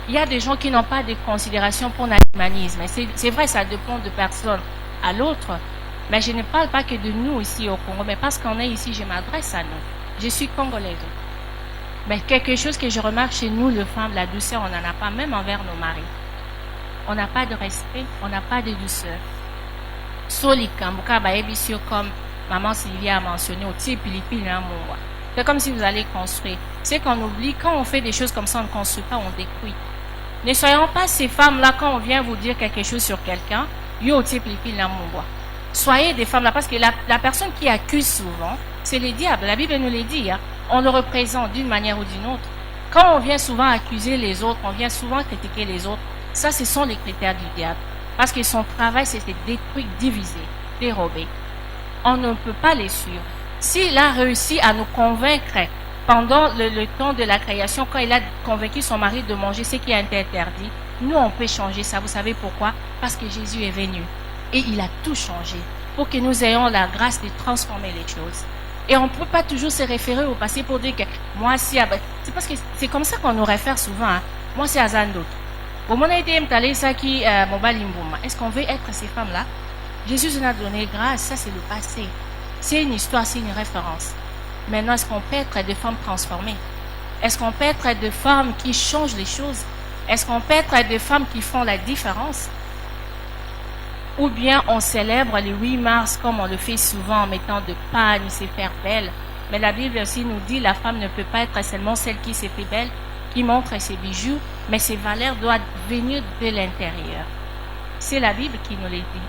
Il y a des gens qui n'ont pas de considération pour l'humanisme. C'est vrai, ça dépend de personne à l'autre. Mais je ne parle pas que de nous ici au Congo, mais parce qu'on est ici, je m'adresse à nous. Je suis congolaise. Mais quelque chose que je remarque chez nous, les femmes, la douceur, on n'en a pas, même envers nos maris. On n'a pas de respect, on n'a pas de douceur. Comme maman Sylvie a mentionné, au type c'est comme si vous allez construire. C'est qu'on oublie, quand on fait des choses comme ça, on ne construit pas, on détruit. Ne soyons pas ces femmes-là, quand on vient vous dire quelque chose sur quelqu'un, soyez des femmes-là, parce que la personne qui accuse souvent, c'est le diable. La Bible nous le dit, hein. On le représente d'une manière ou d'une autre. Quand on vient souvent accuser les autres, on vient souvent critiquer les autres, ça, ce sont les critères du diable. Parce que son travail, c'est de détruire, diviser, dérober. On ne peut pas les suivre. S'il a réussi à nous convaincre pendant le temps de la création, quand il a convaincu son mari de manger ce qui est interdit, nous, on peut changer ça. Vous savez pourquoi? Parce que Jésus est venu. Et il a tout changé pour que nous ayons la grâce de transformer les choses. Et on ne peut pas toujours se référer au passé pour dire que moi, c'est parce que c'est comme ça qu'on nous réfère souvent. Hein. Moi, c'est Azando. Est-ce qu'on veut être ces femmes-là? Jésus nous a donné grâce, ça c'est le passé. C'est une histoire, c'est une référence. Maintenant, est-ce qu'on peut être des femmes transformées? Est-ce qu'on peut être des femmes qui changent les choses? Est-ce qu'on peut être des femmes qui font la différence? Ou bien on célèbre le 8 mars comme on le fait souvent en mettant de panne, se faire belle. Mais la Bible aussi nous dit la femme ne peut pas être seulement celle qui se fait belle, qui montre ses bijoux, mais ses valeurs doivent venir de l'intérieur. C'est la Bible qui nous le dit.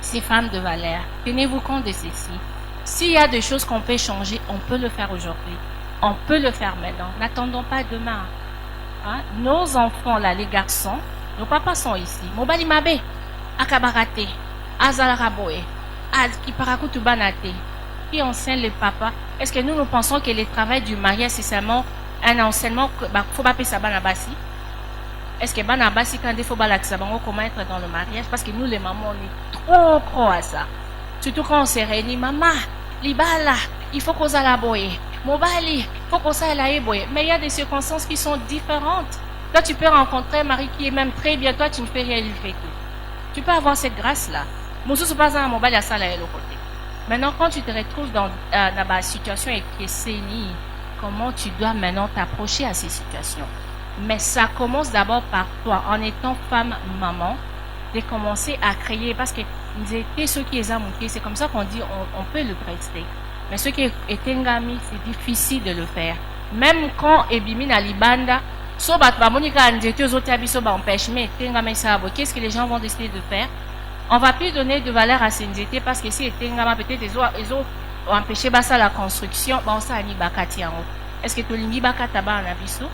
Ces femmes de valeur, tenez-vous compte de ceci. S'il y a des choses qu'on peut changer, on peut le faire aujourd'hui. On peut le faire maintenant. N'attendons pas demain. Hein? Nos enfants, là, les garçons, nos papas sont ici. Mobali mabe, akabarate, azalaraboe, kiparakutubanate. Qui enseigne les papas? Est-ce que nous pensons que le travail du mariage, c'est seulement un enseignement, faut pas payer ça banabasi. Est-ce que banabasi quand il faut balaxer, comment être dans le mariage? Parce que nous, les mamans, on est trop à ça. Surtout quand on se réunit, maman, libala, il faut qu'on aille la boye. Mobali, il faut qu'on aille la boye. Mais il y a des circonstances qui sont différentes. Toi, tu peux rencontrer un mari qui est même très bien, toi, tu ne fais rien, il fait tout. Tu peux avoir cette grâce-là. Moussou se passe à mobile à ça là et l'autre côté. Maintenant, quand tu te retrouves dans la situation et qui est saignée, comment tu dois maintenant t'approcher à ces situations? Mais ça commence d'abord par toi, en étant femme, maman, de commencer à créer, parce que ceux qui les ont manqués, c'est comme ça qu'on dit, on peut le prester. Mais ceux qui étaient ngami, c'est difficile de le faire. Même quand Ebimi na libanda, qu'est-ce que les gens vont décider de faire? On va plus donner de valeur à ces nzete parce que si etengama peut-être ils ont empêché basa la construction, bon ça ani bakati yango. Est-ce que tolingi bakata ba na biso?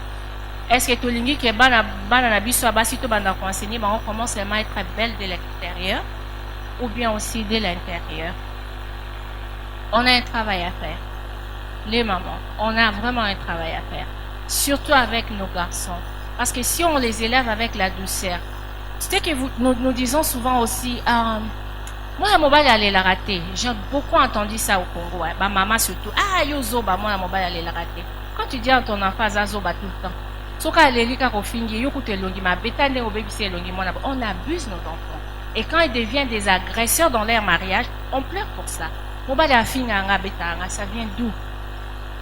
Est-ce que tolingi ke bana na biso abasi to banda ko enseigner, on commence à être belle de l'extérieur ou bien aussi de l'intérieur? On a un travail à faire. Les mamans, on a vraiment un travail à faire. Surtout avec nos garçons. Parce que si on les élève avec la douceur, c'est que nous disons souvent aussi, moi la mobile allait la rater. J'ai beaucoup entendu ça au Congo. Ma maman surtout, yo zoba, moi la mobile allait la rater. Quand tu dis à ton enfant, zoba tout le temps. On abuse nos enfants. Et quand ils deviennent des agresseurs dans leur mariage, on pleure pour ça. Ça vient d'où?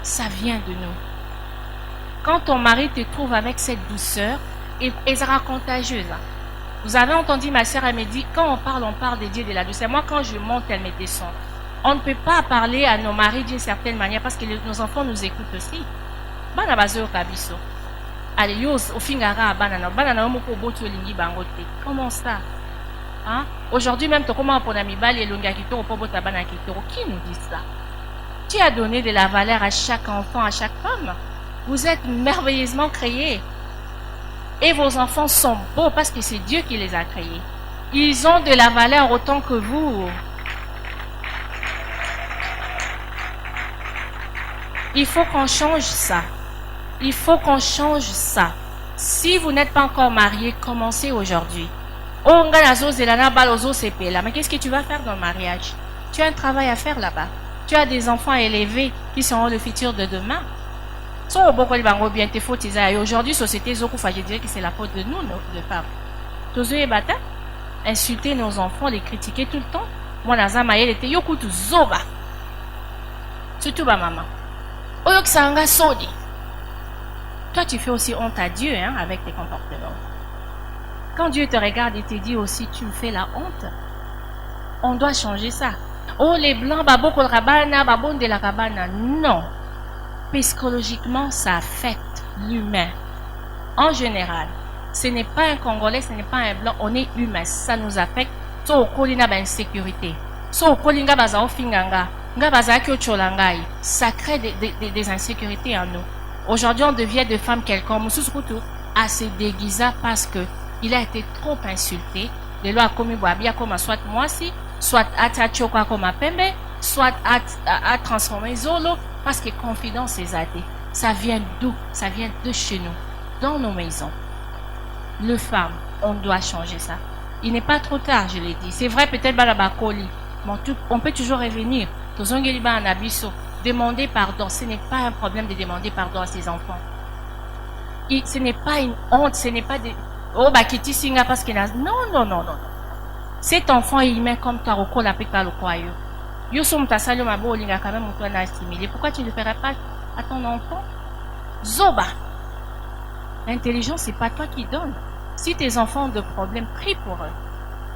Ça vient de nous. Quand ton mari te trouve avec cette douceur, et sera contagieuse. Vous avez entendu ma sœur, elle me dit, quand on parle de Dieu de la douceur. Moi, quand je monte, elle me descend. On ne peut pas parler à nos maris d'une certaine manière parce que nos enfants nous écoutent aussi. Allez, au fingara, comment ça? Hein? Aujourd'hui même, comment pour qui nous dit ça? Tu as donné de la valeur à chaque enfant, à chaque femme. Vous êtes merveilleusement créés. Et vos enfants sont beaux parce que c'est Dieu qui les a créés. Ils ont de la valeur autant que vous. Il faut qu'on change ça. Il faut qu'on change ça. Si vous n'êtes pas encore marié, commencez aujourd'hui. Mais qu'est-ce que tu vas faire dans le mariage? Tu as un travail à faire là-bas. Tu as des enfants à élever qui seront le futur de demain. Aujourd'hui, société Zokufa, je dirais que c'est la faute de nous, les femmes. Insulter nos enfants, les critiquer tout le temps. Moi, Nazamaïel était Yokutu Zoba. Surtout ma maman. Oyoksanga Sodi. Toi, tu fais aussi honte à Dieu avec tes comportements. Quand Dieu te regarde et te dit aussi, tu me fais la honte. On doit changer ça. Oh, les blancs, baboko rabana, babon de la rabana. Non. Psychologiquement, ça affecte l'humain. En général, ce n'est pas un Congolais, ce n'est pas un blanc, on est humain. Ça nous affecte. So, okolina ba insécurité. So, okolinga baza ofinganga. Nga baza kyocholangai. Ça crée des insécurités en nous. Aujourd'hui, on devient de femmes quelconques. Moussousoutou à se déguiser parce que il a été trop insulté. Les lois comme Boabia comme soit moi si, soit à Tachoka comme Pembe, soit à transformer Zolo. Parce que confidence et zadé, ça vient d'où? Ça vient de chez nous, dans nos maisons. Le femme, on doit changer ça. Il n'est pas trop tard, je l'ai dit. C'est vrai, peut-être Balabakoli, mais on peut toujours revenir. Demander pardon, ce n'est pas un problème de demander pardon à ses enfants. Ce n'est pas une honte, ce n'est pas des... Oh, Bakiti Singa parce qu'il a... Non. Cet enfant est humain comme toi, au la pique par le croyant. Pourquoi tu ne le ferais pas à ton enfant? Zoba. L'intelligence, c'est pas toi qui donne. Si tes enfants ont des problèmes, prie pour eux.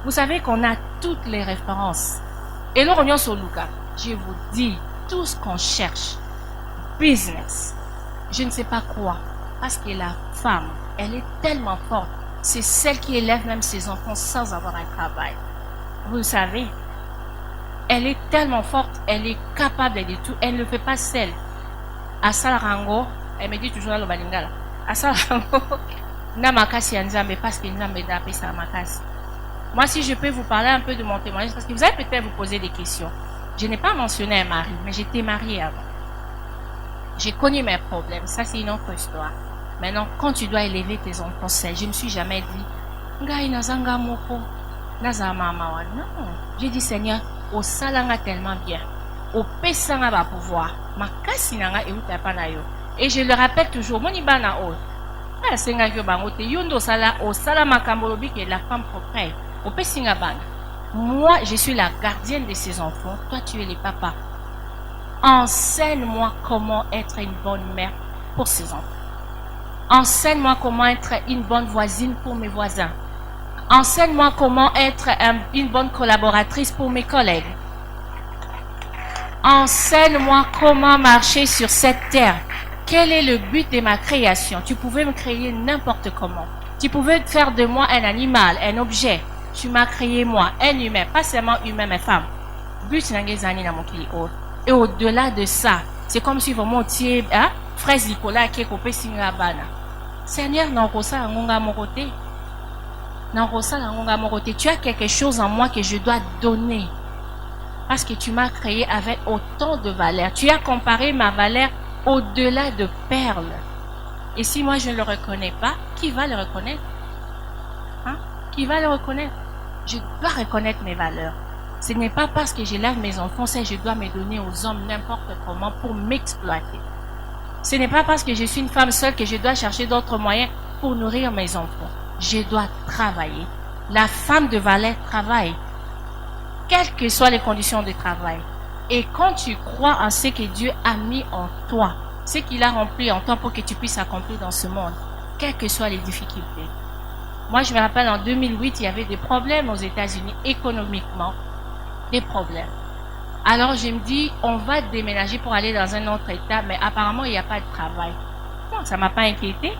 Vous savez qu'on a toutes les références. Et là, on sur Luca. Je vous dis, tout ce qu'on cherche, business, je ne sais pas quoi, parce que la femme, elle est tellement forte. C'est celle qui élève même ses enfants sans avoir un travail. Vous le savez. Elle est tellement forte, elle est capable de tout, elle ne le fait pas seule. À Salarango, elle me dit toujours le balingala. À Salarango, namakasi anzambe parce que nzambe d'appel ça makasi. Moi, si je peux vous parler un peu de mon témoignage, parce que vous allez peut-être vous poser des questions. Je n'ai pas mentionné un mari, mais j'étais mariée avant. J'ai connu mes problèmes, ça c'est une autre histoire. Maintenant, quand tu dois élever tes enfants seuls, je ne me suis jamais dit, Ngai nazanga moko, naza mama wa. Non, j'ai dit Seigneur, au salanga tellement bien, au pesanga va pouvoir, makasi nanga e utapa na yo. Et je le rappelle toujours, mon ibana o, ah senga kyo bango te yondo sala au sala makambolobi que la femme propresse, au pesinga bana. Moi, je suis la gardienne de ces enfants, toi tu es le papa. Enseigne-moi comment être une bonne mère pour ces enfants. Enseigne-moi comment être une bonne voisine pour mes voisins. Enseigne-moi comment être une bonne collaboratrice pour mes collègues. Enseigne-moi comment marcher sur cette terre. Quel est le but de ma création? Tu pouvais me créer n'importe comment. Tu pouvais faire de moi un animal, un objet. Tu m'as créé moi, un humain, pas seulement humain mais femme. But n'angezani na mokili o. Et au-delà de ça, c'est comme si vraiment tu es fraise Nicolas qui est coupé singa bana. Seigneur, n'enrosa ngonga mon côté. N'enrosa ngonga mon côté. Tu as quelque chose en moi que je dois donner. Parce que tu m'as créé avec autant de valeur. Tu as comparé ma valeur au-delà de perles. Et si moi je ne le reconnais pas, qui va le reconnaître? Qui va le reconnaître? Je dois reconnaître mes valeurs. Ce n'est pas parce que j'élève mes enfants, c'est que je dois me donner aux hommes n'importe comment pour m'exploiter. Ce n'est pas parce que je suis une femme seule que je dois chercher d'autres moyens pour nourrir mes enfants. Je dois travailler. La femme de valeur travaille, quelles que soient les conditions de travail. Et quand tu crois en ce que Dieu a mis en toi, ce qu'il a rempli en toi pour que tu puisses accomplir dans ce monde, quelles que soient les difficultés. Moi, je me rappelle en 2008, il y avait des problèmes aux États-Unis économiquement, des problèmes. Alors, je me dis, on va déménager pour aller dans un autre État, mais apparemment, il n'y a pas de travail. Non, ça ne m'a pas inquiété.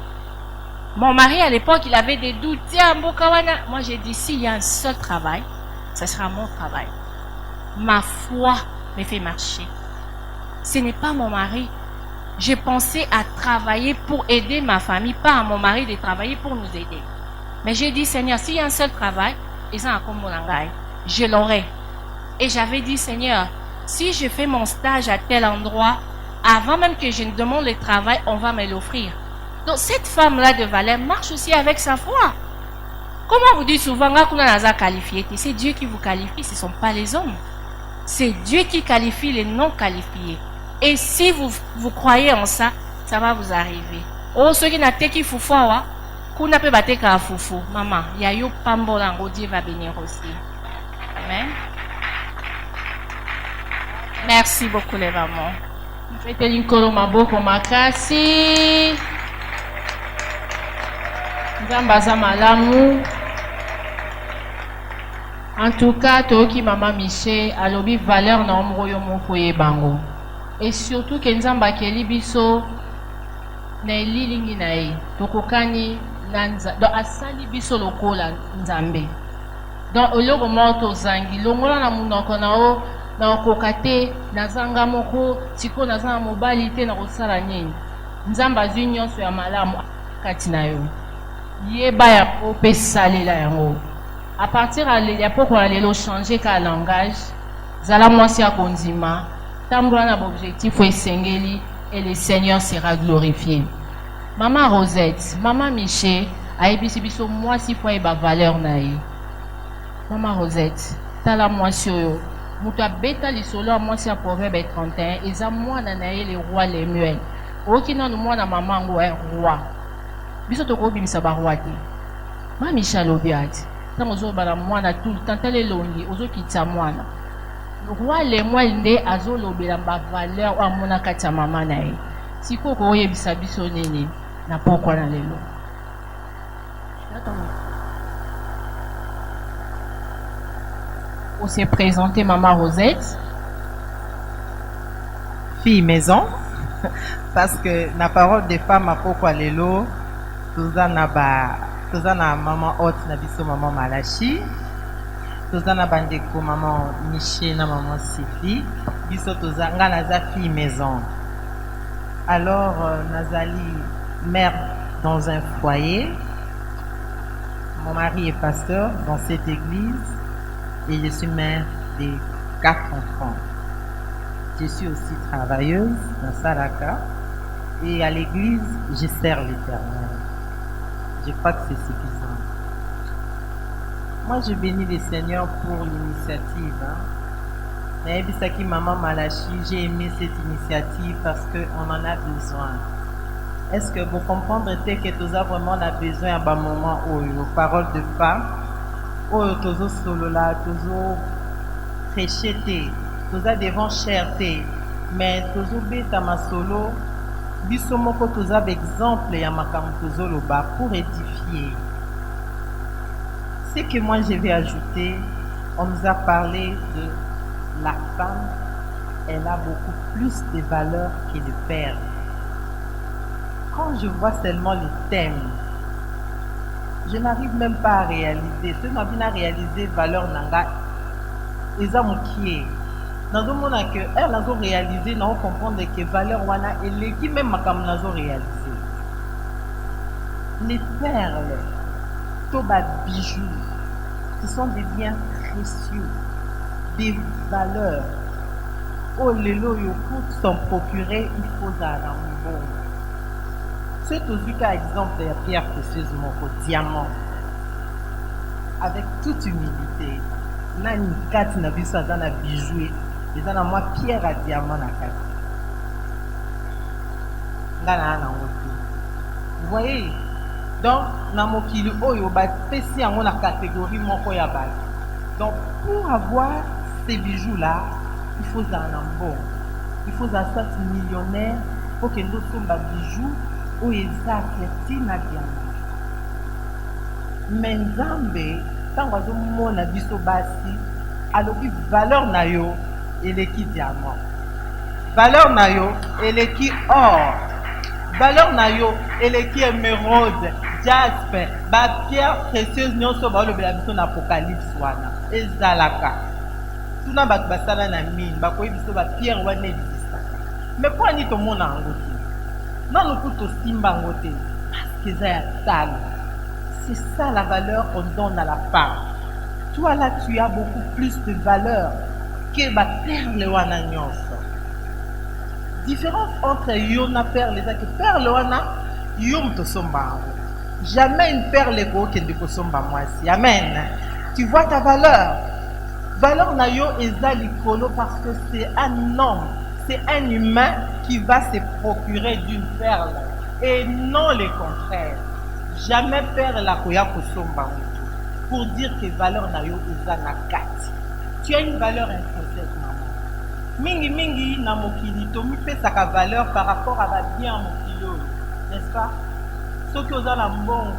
Mon mari, à l'époque, il avait des doutes. Tiens, Mbokawana. Moi, j'ai dit, s'il y a un seul travail, ce sera mon travail. Ma foi me fait marcher. Ce n'est pas mon mari. J'ai pensé à travailler pour aider ma famille, pas à mon mari de travailler pour nous aider. Mais j'ai dit, Seigneur, s'il y a un seul travail, je l'aurai. Et j'avais dit, Seigneur, si je fais mon stage à tel endroit, avant même que je ne demande le travail, on va me l'offrir. Donc cette femme-là de valeur marche aussi avec sa foi. Comment vous dites souvent, c'est Dieu qui vous qualifie, ce ne sont pas les hommes. C'est Dieu qui qualifie les non qualifiés. Et si vous croyez en ça, ça va vous arriver. Oh, ceux qui n'ont pas qui foufou, kuna pe bateka foufou. Maman, yayo pambolango, Dieu va bénir aussi. Amen. Merci beaucoup les mamans. Faites l'inkolo maboko makasi. Nzambaza malamu. En tout cas, toki mama Miché alobi valeur na omroyo moko yebango. Et surtout que nzamba keli biso na elilingi na ye. Tokokani nanza do asali biso lokola nzambe. Donc oloko moto zangi longola na munoko na o na okokate na zanga moko siko na zanga mobali te na kosala nini. Nzamba zwi nyonso ya malamu kati na yo. Yeba ya po pe salela yango. À partir de l'époque où on allait changer ka langage, zala mwasi ya kondima, tambola na objectif esengeli et le Seigneur sera glorifié. Maman Rosette, Maman Miché, ayebisi biso mwasi fwa eba valeur na ye. Maman Rosette, tala mwasi oyo, mutu abeta lisolo ya mwasi ya Proverbe 31, eza mwana na ye le roi Lemuel. Oki nanu mwana mama ngo roi. Biso tokobimisa ba roi te. Maman Miché alobi ati. Ozo bala mwana tout le temps tele longi ozo kitsa mwana roi Lemuel nde azolobela ba valeur wa mona kati ya mama na ye siko ko yebisa biso nini na pokwa na lelo. On s'est présenté Maman Rosette, fille maison, parce que la parole des femmes à pokwa lelo tozana maman haute na biso maman Malachi, tozana bandeko maman Miché na maman Sifi, biso tozanga naza fille maison. Alors nazali mère dans un foyer. Mon mari est pasteur dans cette église et je suis mère de 4 enfants. Je suis aussi travailleuse dans Salaka Et à l'église, je sers l'Éternel. Je crois que c'est suffisant. Moi, je bénis le Seigneur pour l'initiative. Naebisaki Maman Malachi, j'ai aimé cette initiative parce qu'on en a besoin. Est-ce que vous comprenez que tous vraiment on a besoin à un moment où parole de femme, où tous solo là, tous prêcher, tous devant cherté, mais tous bêta ma solo, bisomoko tous exemple et à ma loba pour édifier. Ce que moi je vais ajouter, on nous a parlé de la femme, elle a beaucoup plus de valeur que le père. Quand je vois seulement les thèmes, je n'arrive même pas à réaliser. Ce n'a pas réalisé valeur nanga. Ils ont qui dans le monde que elle a réalisé, nous comprendre que valeur wana et qui même comme nous avons réalisé. Les perles, toba bijoux, ce sont des biens précieux, des valeurs. Oh les lots pour s'en procurer, il faut un bon. C'est aussi qu'à exemple de la pierre précieuse, mon diamant, avec toute humilité, nani kati na biso aza na bijou, eza na moi pierre à diamant na kati. Ngana na ngote. Vous voyez? Donc, na mokili oyo ba pesi yango na catégorie moko ya base. Donc, pour avoir ces bijoux là, il faut un bon. Il faut un certain millionnaire pour que nous sommes bijoux où ils acceptent na diamant. Mais Nzambe, tant que nous na biso basi, alors valeur na yo eleki diamant. Valeur na yo eleki or. Valeur na yo eleki émeraude, jaspe, ba pierre précieuse nyonso ba le biso na apocalypse wana. Ezalaka. Tuna ba basala na mine, ba koyi biso ba pierre wana ebisa. Mais pour ani to mona ngote. Non nous tout simba ngote. Parce que c'est ça la valeur qu'on donne à la femme. Toi là tu as beaucoup plus de valeur que ba perle wana nyonso. Différence entre yona perle et que perle wana yom to somba. Jamais une perle ko kende ko somba moi si. Amen. Tu vois ta valeur. Valeur na yo eza likolo parce que c'est un homme, c'est un humain qui va se procurer d'une perle et non le contraire. Jamais perle la koya ko somba pour dire que valeur na yo eza na kati. Tu as une valeur intrinsèque maman. Mingi mingi na mokili to mi pesa ka valeur par rapport à ba bien mokili, n'est-ce pas? Ceux qui ont la mbongo,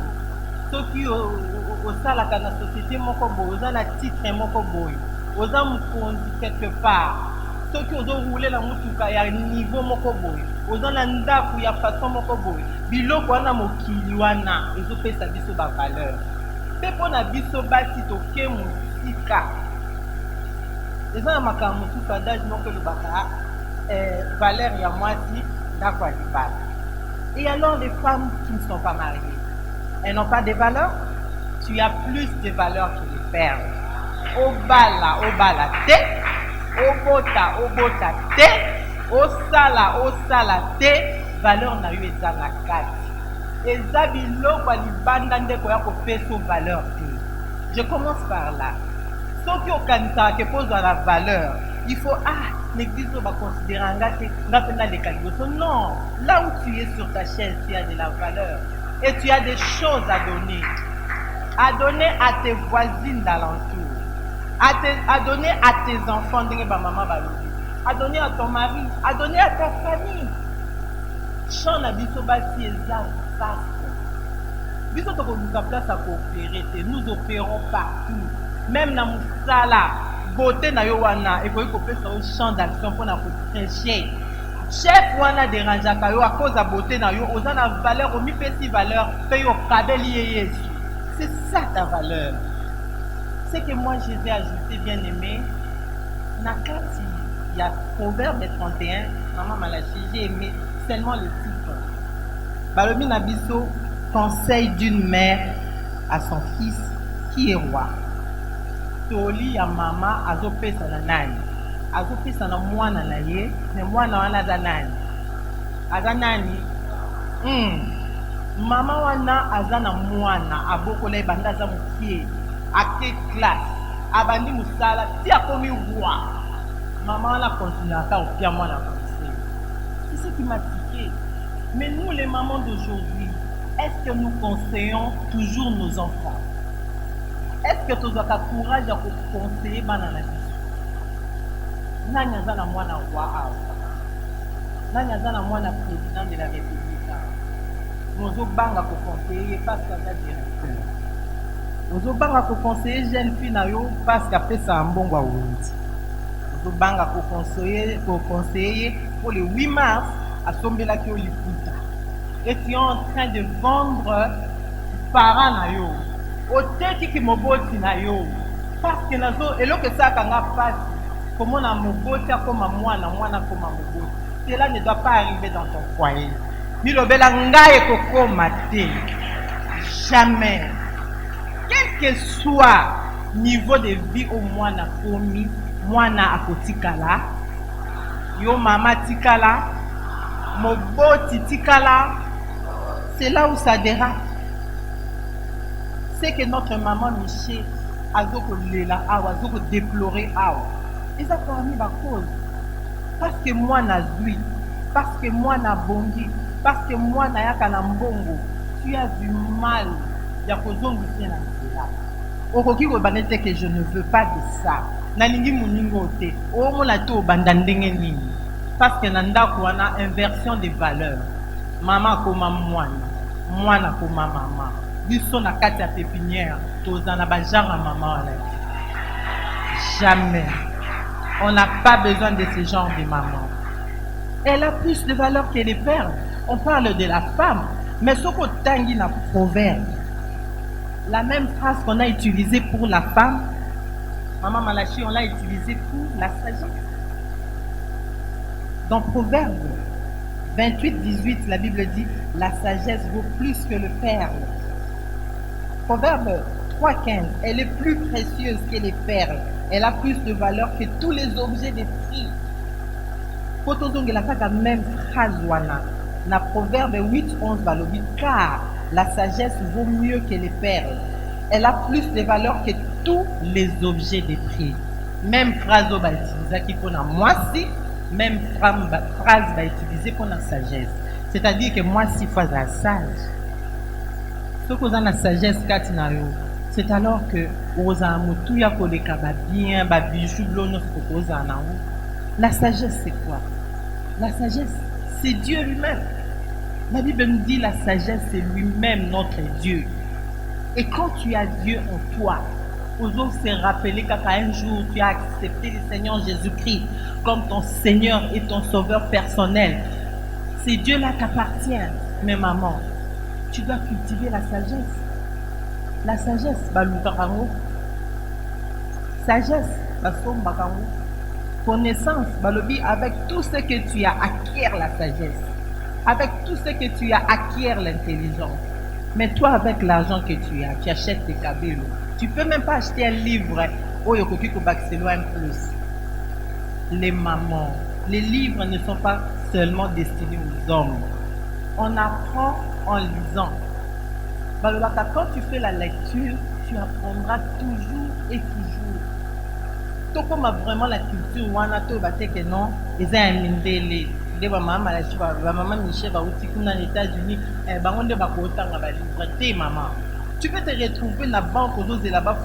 ceux qui au salaka na société moko boy, aux na titre moko boy, aux mokonzi quelque part, ceux qui ont roulé la mutuka ya niveau moko boy, aux na ndaku ya façon moko boy, biloko wana mokili wana ezo pesa biso ba valeur. Pe pona biso basi to ke musika. Eza na makambo tout adage moko le baka valeur ya mwasi ndako ya libala. Et alors les femmes qui ne sont pas mariées, elles n'ont pas de valeur. Tu as plus de valeur que les perles. Obala te, obota te, osala te, valeur na yo eza na kati. Eza biloko libanda ndeko ya kopesa valeur te. Je commence par là. Ceux qui ont kanisa que pose la valeur, il faut l'église va considérer les calibre. Non, là où tu es sur ta chaise, tu as de la valeur et tu as des choses à donner. À donner à tes voisines d'alentour, à donner à tes enfants, à donner à ton mari, à donner à ta famille. Chant na biso basi eza vaste. Biso to ko nous place à coopérer, nous opérons partout. Même dans Moussala, beauté na yo wana, et qu'on peut faire un champ d'action pour nous prêcher. Chef wana dérangeaka yo à cause de beauté na yo, aux na valeur, au mi pesi valeur, paye au kabeli Yesu. C'est ça ta valeur. C'est que moi je vais ajouter bien aimé, nakati, il y a Proverbe 31, maman Malachi, j'ai aimé seulement le titre. Balobi Nabiso, conseil d'une mère à son fils qui est roi. Toli ya mama azopesa na nani, azopesa na mwana na ye, na mwana wana za nani. aza nani mama wana aza na mwana abokola ye banda aza mokie ake classe abandi mosala ti akomi roi mama wana continuaka kopia mwana conseil. C'est ce qui m'a tiqué. Mais nous les mamans d'aujourd'hui, est-ce que nous conseillons toujours nos enfants? Est-ce que tu as le courage de conseiller bana na biso? Nani aza na mwana roi awa? Nani aza na mwana président de la République awa? Ozobanga conseiller parce qu'aza directeur. Ozobanga conseiller jeune fille na yo parce qu'apesa mbongo awundi. Ozobanga conseiller pour le 8 mars à Sombelaki Oliputa. Et tu es en train de vendre parents na yo. Oteki ki moboti na yo. Parce que nazo elo que ça kanga passe. Comment na moboti comme mwana comme moboti. Cela ne doit pas arriver dans ton foyer. Ni lo bela ngai koko maté. Jamais. Quel que soit niveau de vie au mwana komi, mwana akotikala, yo mama tikala, moboti tikala, c'est là où ça dérape. C'est que notre maman Miché a lela awa, a déplorer awa. Et ça parmi ma cause. Parce que moi na zui, parce que moi na bongi, parce que moi na yaka na mbongo, tu as du mal. Ya kozongisi na nzela. Okoki kobanete que je ne veux pas de ça. Nalingi muningo te. O mona to banda ndenge nini. Parce que na ndako wana inversion des valeurs. Mama koma mwana, mwana koma mama. Biso na kati ya pépinière, tozana ba genre maman wana. Jamais. On n'a pas besoin de ce genre de maman. Elle a plus de valeur que les pères. On parle de la femme, mais ce qu'on tangi na proverbe. La même phrase qu'on a utilisée pour la femme, Maman Malachi, on l'a utilisée pour la sagesse. Dans Proverbe 28-18, la Bible dit « La sagesse vaut plus que le perle ». Proverbe 3-15, « Elle est plus précieuse que les perles. Elle a plus de valeur que tous les objets de prix. » La même phrase wana. Na Proverbe 8-11 balobi, car la sagesse vaut mieux que les perles. Elle a plus de valeur que tous les objets de prix. Même phrase va utiliser pour la moisi, même phrase va utiliser pour la sagesse. C'est-à-dire que moi si faut la sage. Ce que vous avez la sagesse c'est alors que vous avez tout ya koleka ba bien ba bijou blono ce que la sagesse c'est quoi? La sagesse c'est Dieu lui-même. La Bible nous dit la sagesse c'est lui-même notre Dieu. Et quand tu as Dieu en toi, oses se rappeler qu'un jour tu as accepté le Seigneur Jésus-Christ comme ton Seigneur et ton Sauveur personnel. C'est Dieu-là qui appartient. Mais maman, tu dois cultiver la sagesse. La sagesse, balukarango. Sagesse, basombakango. Connaissance, balobi, avec tout ce que tu as, acquiert la sagesse. Avec tout ce que tu as, acquiert l'intelligence. Mais toi, avec l'argent que tu as, tu achètes tes cabellos. Tu ne peux même pas acheter un livre. Oh, yokoki kobakselo un plus. Les mamans, les livres ne sont pas seulement destinés aux hommes. On apprend en lisant. Quand tu fais la lecture, tu apprendras toujours et toujours. Tout comme vraiment la culture, wana to bateke non, ils ont un mindele. Maman Michel va aux États-Unis, maman. Tu peux te retrouver dans la banque aux là-bas,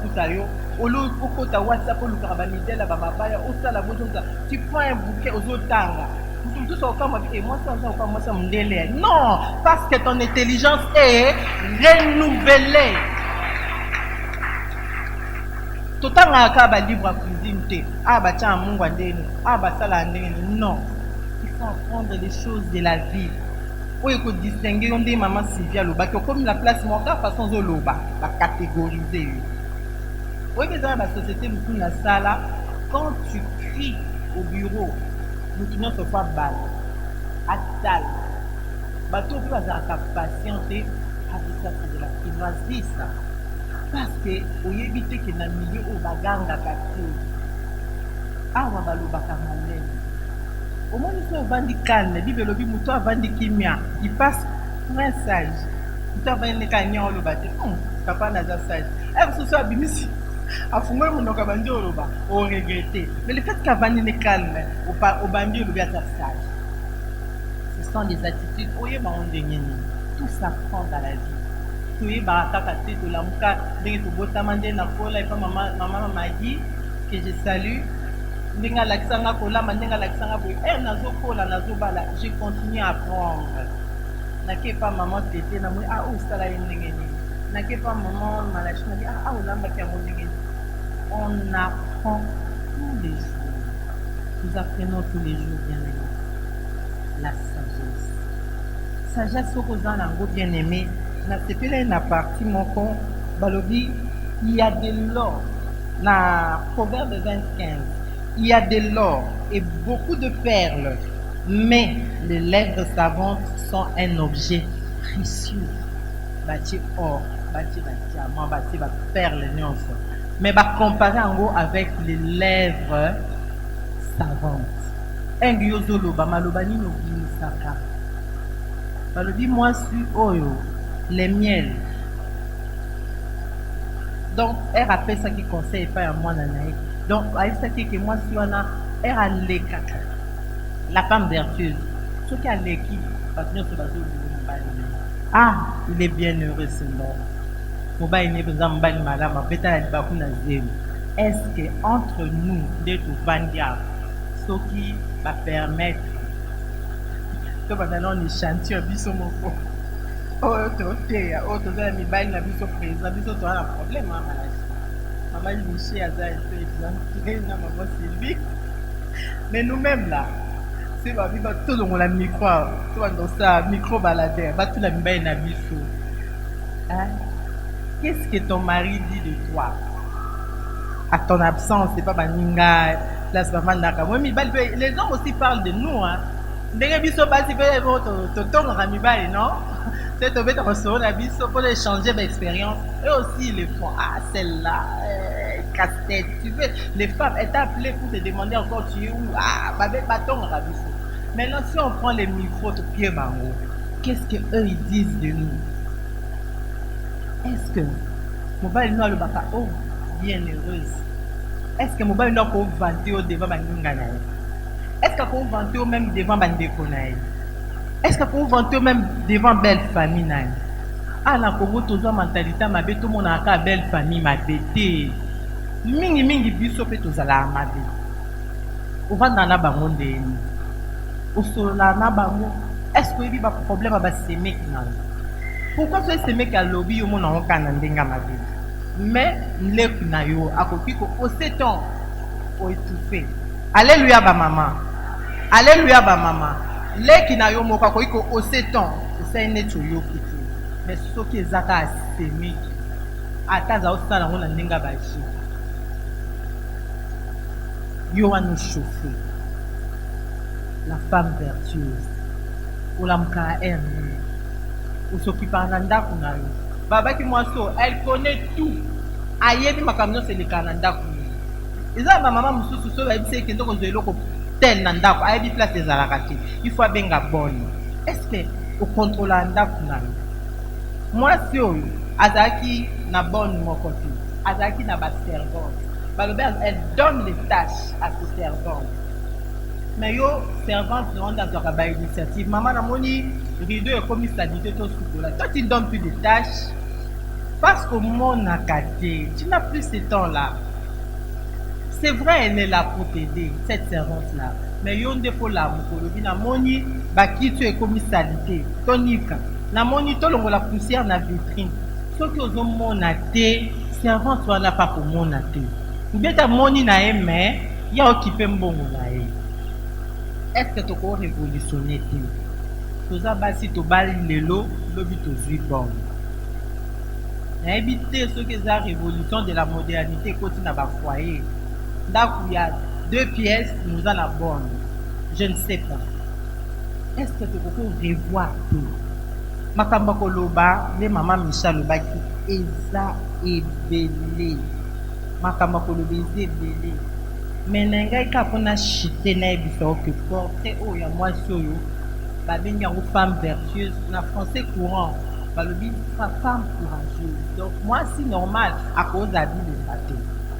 tu prends un bouquet aux autres tangas. Non, parce que ton intelligence est renouvelée. Tout le temps, livre à cuisine, non. Il faut apprendre les choses de la vie. Où il faut distinguer on dit maman Sylvia Loba qui comme la place morale façon Zoloba, la catégoriser. Oui, mais dans la société, nous la salle, quand tu cries au bureau, nous tenons ce fois balle, à salle. Bateau peut avoir patienter avec ça, c'est de la privacy ça. Parce que au éviter que dans le milieu au baganga kati, ah on va le bacamalène. Au moins, so ovandi calme bible elobi moto avandi kimia il passe pour un sage moto avandi kanya oloba te papa naza sage mosusu abimisi afungoli monoko abandi oloba oregrete mais le fait qu'avandi ne calme obandi olobi aza sage. Ce sont des attitudes oyeba ngo ndenge nini tout s'apprend dans la vie toyebaka kaka te tolamuka ndenge tobotama nde nakola epa mama magi que je salue ndenge alakisanga kolama ndenge alakisanga boye nazokola nazobala je continue à apprendre nake epa mama tete namoni osala ye ndenge nini nake epa mama malachi nabi olambaki yango ndenge nini. On apprend tous les jours, nous apprenons tous les jours bien aimé la sagesse okozala nango bien aimé na sepele na parti moko balobi il y a de l'or na proverbe 25 il y a de l'or et beaucoup de perles mais les lèvres savantes sont un objet précieux bati or bati diamant bati perles nyonso mais comparer yango avec les lèvres savantes engi yozoloba maloba nini obimisaka balobi mwasi oyo les miels donc elle apesaki conseil epai ya mwana na ye donc ayebisaki eke mwasi wana elle alekaka la femme vertueuse soki aleki bato nyonso bazoloba mobali il est bien heureux ce nom mobali ne mpenza mobali malamu abetala libaku na zelo est ce que entre nous nde tovandi awa soki bapermettre to bazala on échantillon biso moko oyo toteya oyo tozala mibali na biso présent biso toza na problème maladi mama miché aza epe exemple na mama Sylvie mais nous-mêmes là se babi tozongola micro to bandosa micro baladere batula mibali na biso qu'est-ce que ton mari dit de toi à ton absence c'est pas baninga place bamandaka moi mibali les hommes aussi parlent de nous ndenge biso basi mpe totongaka mibali non c'est tobeta kosolo na biso pour échanger d'expérience et aussi les font celle-là casse-tête tu veux les femmes elles t'appelées pour te demander encore tu es où batongaka biso maintenant si on prend les micros pied bango qu'est-ce que eux ils disent de nous est-ce que mobali no alobaka bien heureuse est-ce que mobali no akovante o devant baninga na ye est-ce qu'akovante o même devant bandeko na ye est-ce qu'akovante o même devant belle famille na ye na Congo tozwa mentalité mabe tomonaka belle famille mabe te mingi biso mpe tozalaka mabe ovanda na bango ndeni osolola na bango est-ce que oyebi baproblème ya basemeki na yo pourquoi so esemeki alobi yo mona oka na ndenge ya mabe mais nleku na yo akoki ose ton oétouffe alléluia bamama leki na yo moko akoki ose ton osali neti oyoki te mais soki ezaka asemeki ata aza osala yango na ndenge ya baji yo wana ochauffe la femme vertueuse olamukaka erne osokipaka na ndako na yo babaki mwasi oyo elle connaît tout ayebi makambo nyonso elekaka na ndako eza na bamama mosusu so bayebisi ekende kozwa eloko tel na ndako ayebi place ezalaka te il faut abenga bone est ce que okontrolaka ndako na yo mwasi oyo azalaki na bone moko te azalaki na baservante balobi elle donne les tâches à ses servantes mais yo servante ronde azwaka bainitiative mama namoni rideau ekomi sanité tosukola toi tu donnes plus de tâches parce que monaka te tu n'as plus ce temps là c'est vrai elle est là pour t'aider cette servante là mais yo nde mpo lamuka olobi namoni bakiti oyo ekomi salite tonika namoni tolongola poussière na vitrine soki ozomona te servante wana pa komona te obieta moni na ye mais ya okipe mbongo na ye est ce que toko révolutionner te toza basi tobali lelo lobi tozwi bon nayebi te soki eza révolution de la modernité ekoti na bafoyer ndako ya 2 pièces nous en a bonne je ne sais pas est ce que tokoko revoir te makambo koloba nde mama Micha alobaki eza ebele makambo koloba eza ebele mais na ngai kaka mpona chite nayebisa oke portrait oyo ya mwasi oyo babengi yango femme vertueuse na français courant balobi femme courageuse. Donc mwasi normal akozala bilemba te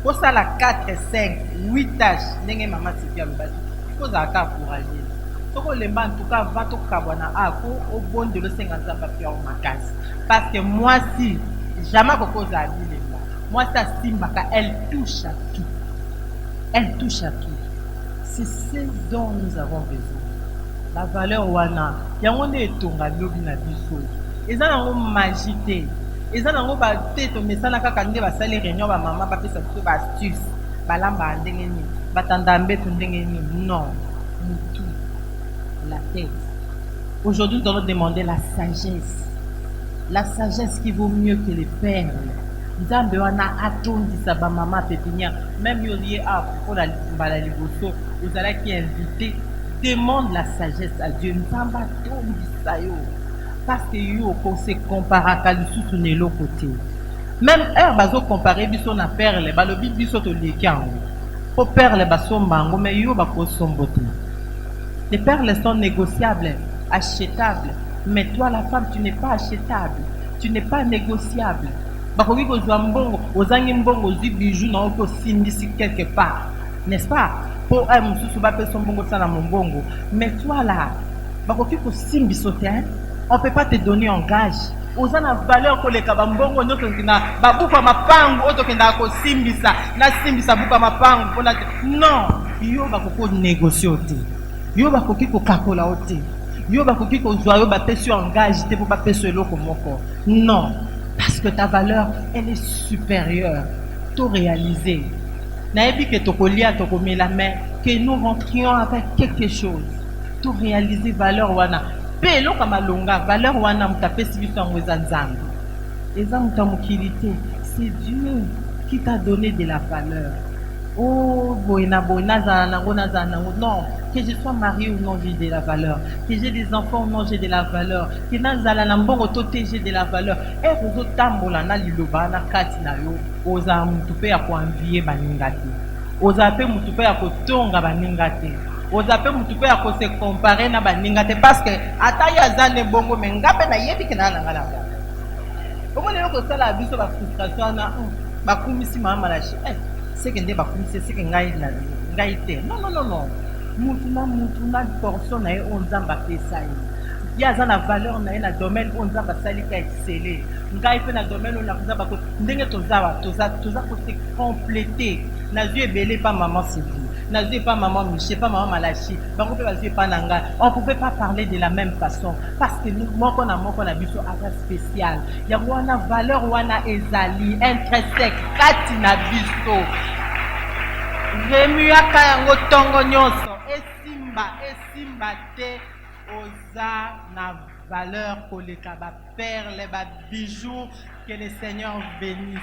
kosala 4 5 8 tâches ndenge mama Sylvie alobaki ikozala kaka courageuse soko olemba ntuka va tokabwana ako obondeli osenga nzambe apia o makasi parce que mwasi jamais kokozala bilemba. Mwasi asimbaka, elle touche à tout. Elle touche à tout. C'est ce dont nous avons besoin. La valeur wana yango nde etonga lobi na biso eza nango magie te eza nango bate tomesana kaka nde basali réunion bamama bapesa biso baastuce balamba ndenge nini batanda mbeto ndenge nini. Non, mutu, la tête. Aujourd'hui nous allons demander la sagesse qui vaut mieux que les perles. Nzambe wana atondisa bamama pépinière même yo lié à pour la mbala liboso ozalaki invité. Demande la sagesse à Dieu. Nzamba tondisa yo parce que yo ko se comparaka lisusu na eloko te. Même heure bazo comparer biso na perle balobi biso to leki yango po perle basomba yango mais yo bakosombo te. Les perles sont négociables, achetables, mais toi la femme tu n'es pas achetable, tu n'es pas négociable. Bakoki kozwa mbongo ozangi mbongo ozwi bijou na oko simbisi quelque part, n'est-ce pas? Pour un mususu bapesa mbongo sana mbongo, mais toi là bakoki kosimbiso te. On peut pas te donner en gage. Ozana valeur koleka bambongo nyoko kina babuka mapangu otokenda ko simbisa na simbisa buka mapangu pona non yo bakoko négocier te. Yo bakoki ko kakola ote. Yo bakoki ko zwa yo bapesi en gage te pour bapesa eloko moko. Non. Parce que ta valeur, elle est supérieure. Tout réaliser. Naebi que tokolia tokomela mais que nous rentrions avec quelque chose. Tout réaliser valeur wana. Pelo kama longa valeur wana mutapesi biso yango eza nzambe. Eza mutamukilité. C'est Dieu qui t'a donné de la valeur. Oh, boina boina zanango nazanango. Non, que je sois marié ou non, j'ai de la valeur. Que j'ai des enfants ou non, j'ai de la valeur. Que nazala na mbongo tote, j'ai de la valeur. Et ozo tambola na liloba na kati na yo. Oza mutu pe ya koanvie baninga te. Oza pe mutu pe ya kotonga baninga te. Oza pe mutu pe ya ko se comparer na baninga te parce que ata ya zane bongo me ngape na yebi ke na ngala. Omone yo ko sala biso ba frustration na bakumisi mama la chi. C'est que ndeba kumisi c'est que ngai te. Non. Mutu na portion na on nzamba pesa yi. Ya za na valeur na na domaine on nzamba sali ka exceller. Ngai pe na domaine on na nzamba ko ndenge toza ko se compléter. Na Dieu belé pas maman Sylvie. Na Dieu pas maman Michel, pas maman Malachi. Bango pe ba Dieu pas nanga. On pouvait pas parler de la même façon parce que nous moko na biso aka spécial. Ya wana valeur wana ezali intrinsèque kati na biso. Remuaka yango tongo nyonso esimba te oza na valeur koleka ba perle ba bijoux. Que le Seigneur bénisse.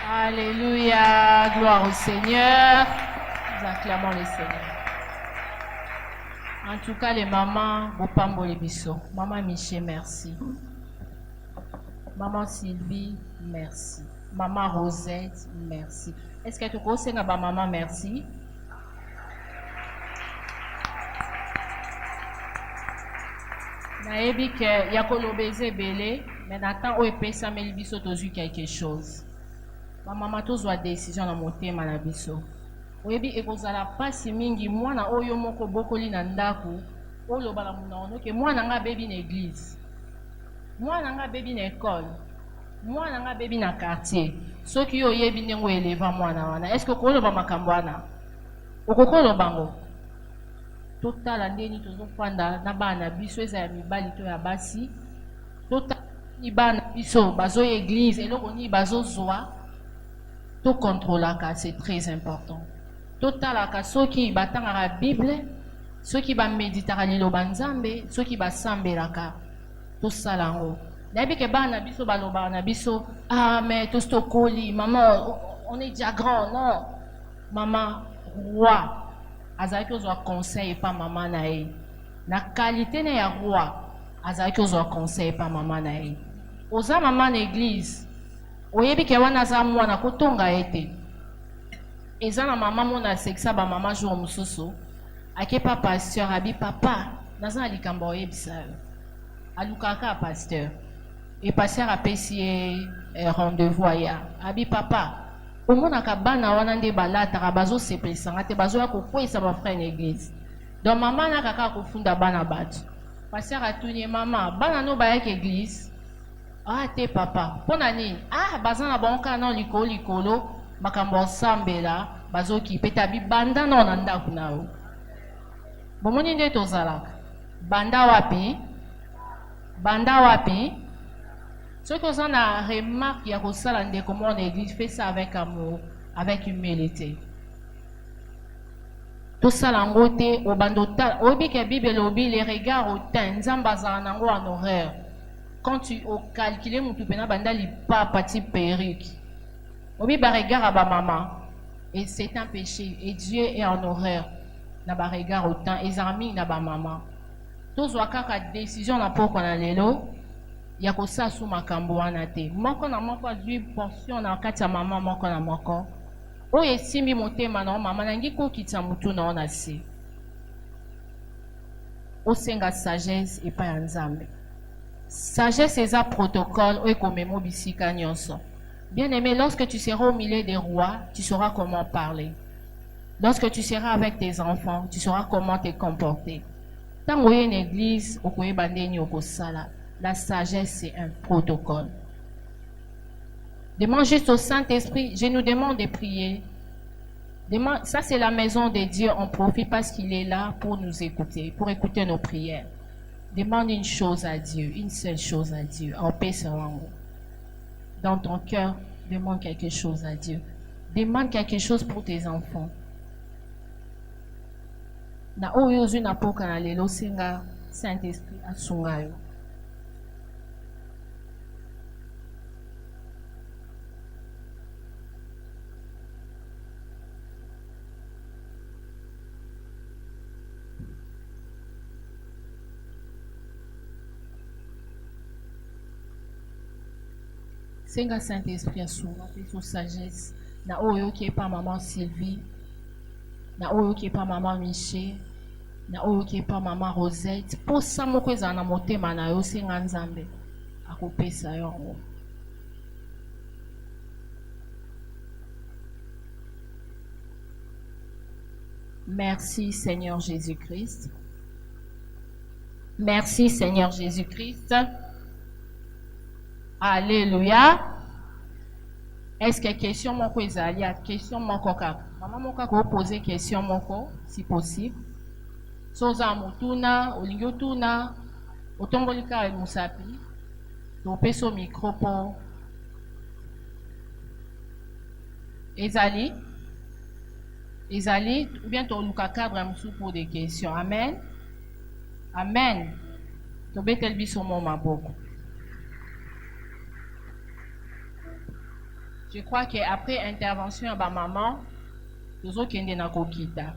Alléluia, gloire au Seigneur. Nous acclamons le Seigneur. En tout cas, les mamans, Bopambo les biso. Maman Michel, merci. Maman Sylvie, merci. Maman Rosette, merci. Est-ce que tu connais ma maman, merci? Naebi que yakolo beze belé, mais n'attend au pesa mais biso tozu quelque chose. Ma maman tozwa décision na motema na biso. Oyebi ekozala pasi mingi mwana oyo moko bokoli na ndako oloba na munaono ke mwana nga bebi na église. Mwana nga bebi na école. Mwana nga bebi na quartier. Soki yo yebi ndengo eleva mwana wana. Est-ce que koloba makambo wana? Okokolo bango. Totala ndeni tozofanda na bana biso eza ya mibali to ya basi. Totala ni bana biso bazo église eloko ni bazo zwa. To contrôlaka, c'est très important. Totalaka soki batangaka Bible, soki ba méditaka liloba nzambe, soki ba sambelaka tosala ngo. Nayebi ke bana biso baloba na biso, ah mais tostokoli, maman, on est déjà grand, non. Maman roi azalaki ozwa conseil pa maman na ye. Na qualité na ya roi azalaki ozwa conseil pa maman na ye. Oza maman na église, oyebi ke wana za mwana kotonga ete. eza na mama mona asekisa bamama jour mosusu akepa pasteur abi papa naza na likambo oyebisa yo alukaka ya pasteur e pasteur apesi ye rendez-vous aya abi papa omonaka bana wana nde balataka bazosepelisa te bazoya kokweyisa bafrère na église donc mama na kaka kofunda bana bato pasteur atuni mama bana no bayaka église te papa mpo na nini baza na bango kaka na likolo makambo osambela bazokipe tabi banda nao na ndako na yo bomoni nde tozalaka banda wapi soki oza na remarque ya kosala ndeko mo na église fais ça avec amour avec humilité tosala yango te obanda otala oyebi ke bible elobi les regards autain nzambe azala nango en horaire quand tu ocalcule mutu mpena banda lipapa ti perruque oyebi baregard ya bamama et c'est un péché et Dieu est en horaire na baregard autant ezala mingi na bamama tozwa kaka décision na pokwa na lelo ya kosala su makambo wana te moko na moko azwi portion na kati ya mama moko na moko oyo esimbi motema na yo mama nangi kokitisa mutu na yo na se osenga sagesse epai ya nzambe sagesse eza protocole oyo ekomema bisika nyonso. Bien-aimé, lorsque tu seras au milieu des rois, tu sauras comment parler. Lorsque tu seras avec tes enfants, tu sauras comment te comporter. Tant qu'il y a une église, la sagesse, c'est un protocole. Demande juste au Saint-Esprit, je nous demande de prier. Ça, c'est la maison de Dieu. On profite parce qu'il est là pour nous écouter, pour écouter nos prières. Demande une chose à Dieu, une seule chose à Dieu. En paix selon vous. Dans ton cœur, demande quelque chose à Dieu. Demande quelque chose pour tes enfants. Na oyo na poka na lelo senga Saint-Esprit asunga yo. Senga Saint-Esprit asunga pe sagesse. Na oyo qui est pas maman Sylvie. Na oyo qui est pas maman Miché. Na oyo qui est pas maman Rosette. Pour ça moko eza na motema na yo senga nzambe akopesa yo ngo. Merci Seigneur Jésus-Christ. Merci Seigneur Jésus-Christ. Alléluia. Est-ce que question moko ezali a question moko kaka? Maman moko ko poser question moko si possible. Soza mutuna, olingi otuna, otongoli ka musapi. To peso micro po. Ezali ou bien to luka cadre musu pour des questions. Amen. Amen. To betel biso mo maboko. Je crois qu'après intervention à maman, nous autres qui na kokita.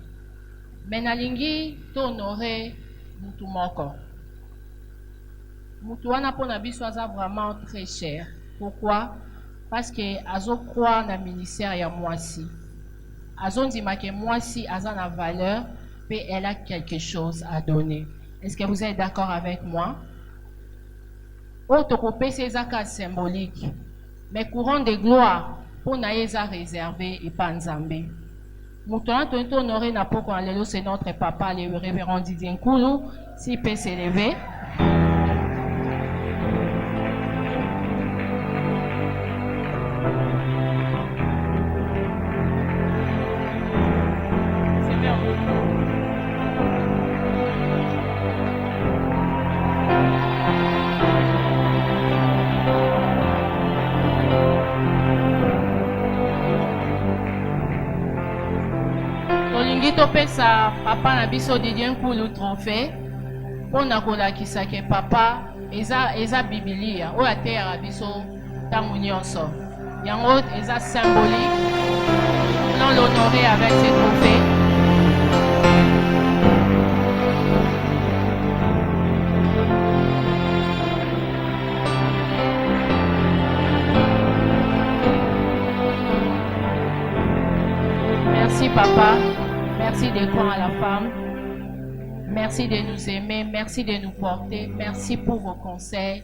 Mais nalingi to honorer mutu moko. Mutu wana pona biso aza vraiment très cher. Pourquoi? Parce que azo croire na ministère ya mwasi. Azo ndima ke mwasi aza na valeur, mais elle a quelque chose à donner. Est-ce que vous êtes d'accord avec moi? Autre que ces actes symboliques. Mais courant de gloire, pour naïsa réservé et pas nzambe. Mouton tonto honoré na poko alelo, c'est notre papa, le révérend Didier Nkoulou, s'il peut s'élever. C'est bien. Topesa papa na biso Didier Nkoulou trophée pona kolakisa ke papa eza Biblia oyo ateyaka biso ntango nyonso yango eza symbolique non l'honorer avec ce trophée. papa. Merci de croire à la femme. Merci de nous aimer. Merci de nous porter. Merci pour vos conseils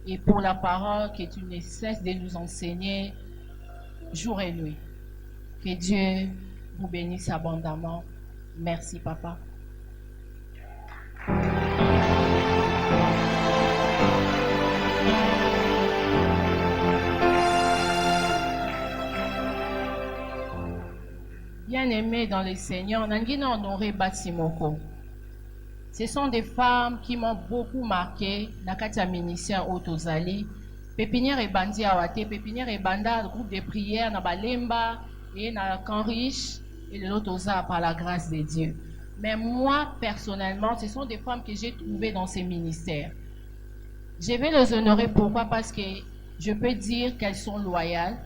et pour la parole que tu ne cesses de nous enseigner jour et nuit. Que Dieu vous bénisse abondamment. Merci, papa. Bien-aimés dans le Seigneur, Nangina Honoré Batsimoko. Ce sont des femmes qui m'ont beaucoup marqué. Nakatia ministère Otozali. Pépinière et Bandi Awate, Pépinière et Banda, le groupe de prière, na Balemba et na Canriche et le Lotoza par la grâce de Dieu. Mais moi, personnellement, ce sont des femmes que j'ai trouvées dans ces ministères. Je vais les honorer. Pourquoi? Parce que je peux dire qu'elles sont loyales.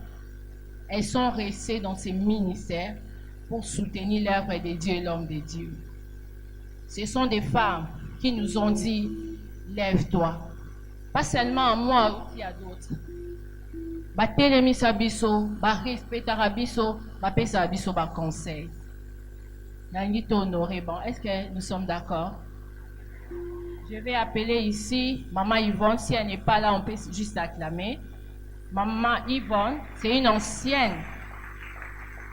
Elles sont restées dans ces ministères pour soutenir l'œuvre de Dieu et l'homme de Dieu. Ce sont des femmes qui nous ont dit, lève-toi. Pas seulement à moi, aussi à d'autres. Batelemi sabiso, ba respecta rabiso, ba pesa abiso ba conseil. Nangito honoré. Bon, est-ce que nous sommes d'accord? Je vais appeler ici Maman Yvonne. Si elle n'est pas là, on peut juste acclamer. Maman Yvonne, c'est une ancienne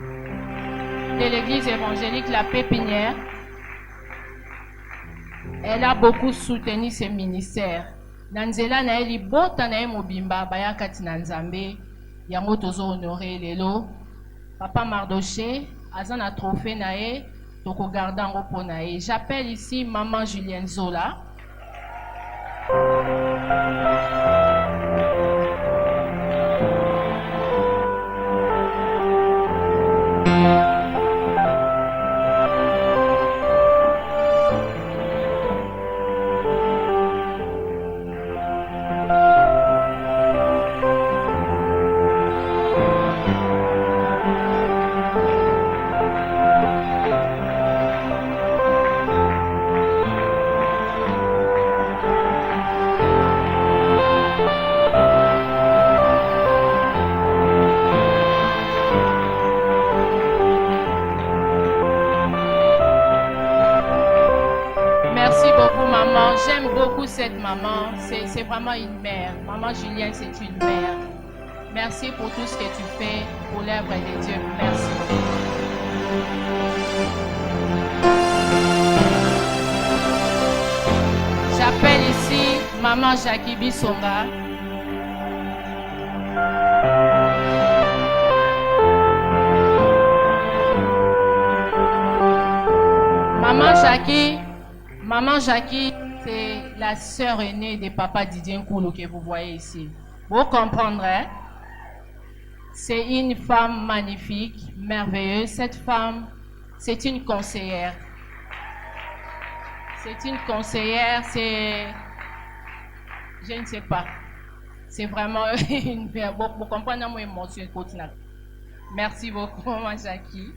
de l'église évangélique La Pépinière. Elle a beaucoup soutenu ses ministères. Nanzela na eli bota na mobimba bayakati na Nzambe yango tozo honorer lelo. Papa Mardoché azana trophée na e toko garda ngo pona e. J'appelle ici Maman Julienne Zola. J'aime beaucoup cette maman, c'est vraiment une mère. Maman Julienne, c'est une mère. Merci pour tout ce que tu fais pour l'œuvre de Dieu. Merci beaucoup. J'appelle ici Maman Jackie Bissonga. Maman Jackie, c'est la sœur aînée de Papa Didier Nkoulou que vous voyez ici. Vous comprendrez. C'est une femme magnifique, merveilleuse. Cette femme, c'est une conseillère. C'est une conseillère, c'est... Je ne sais pas. C'est vraiment une... Vous comprenez mon émotion. Merci beaucoup, Maman Jackie.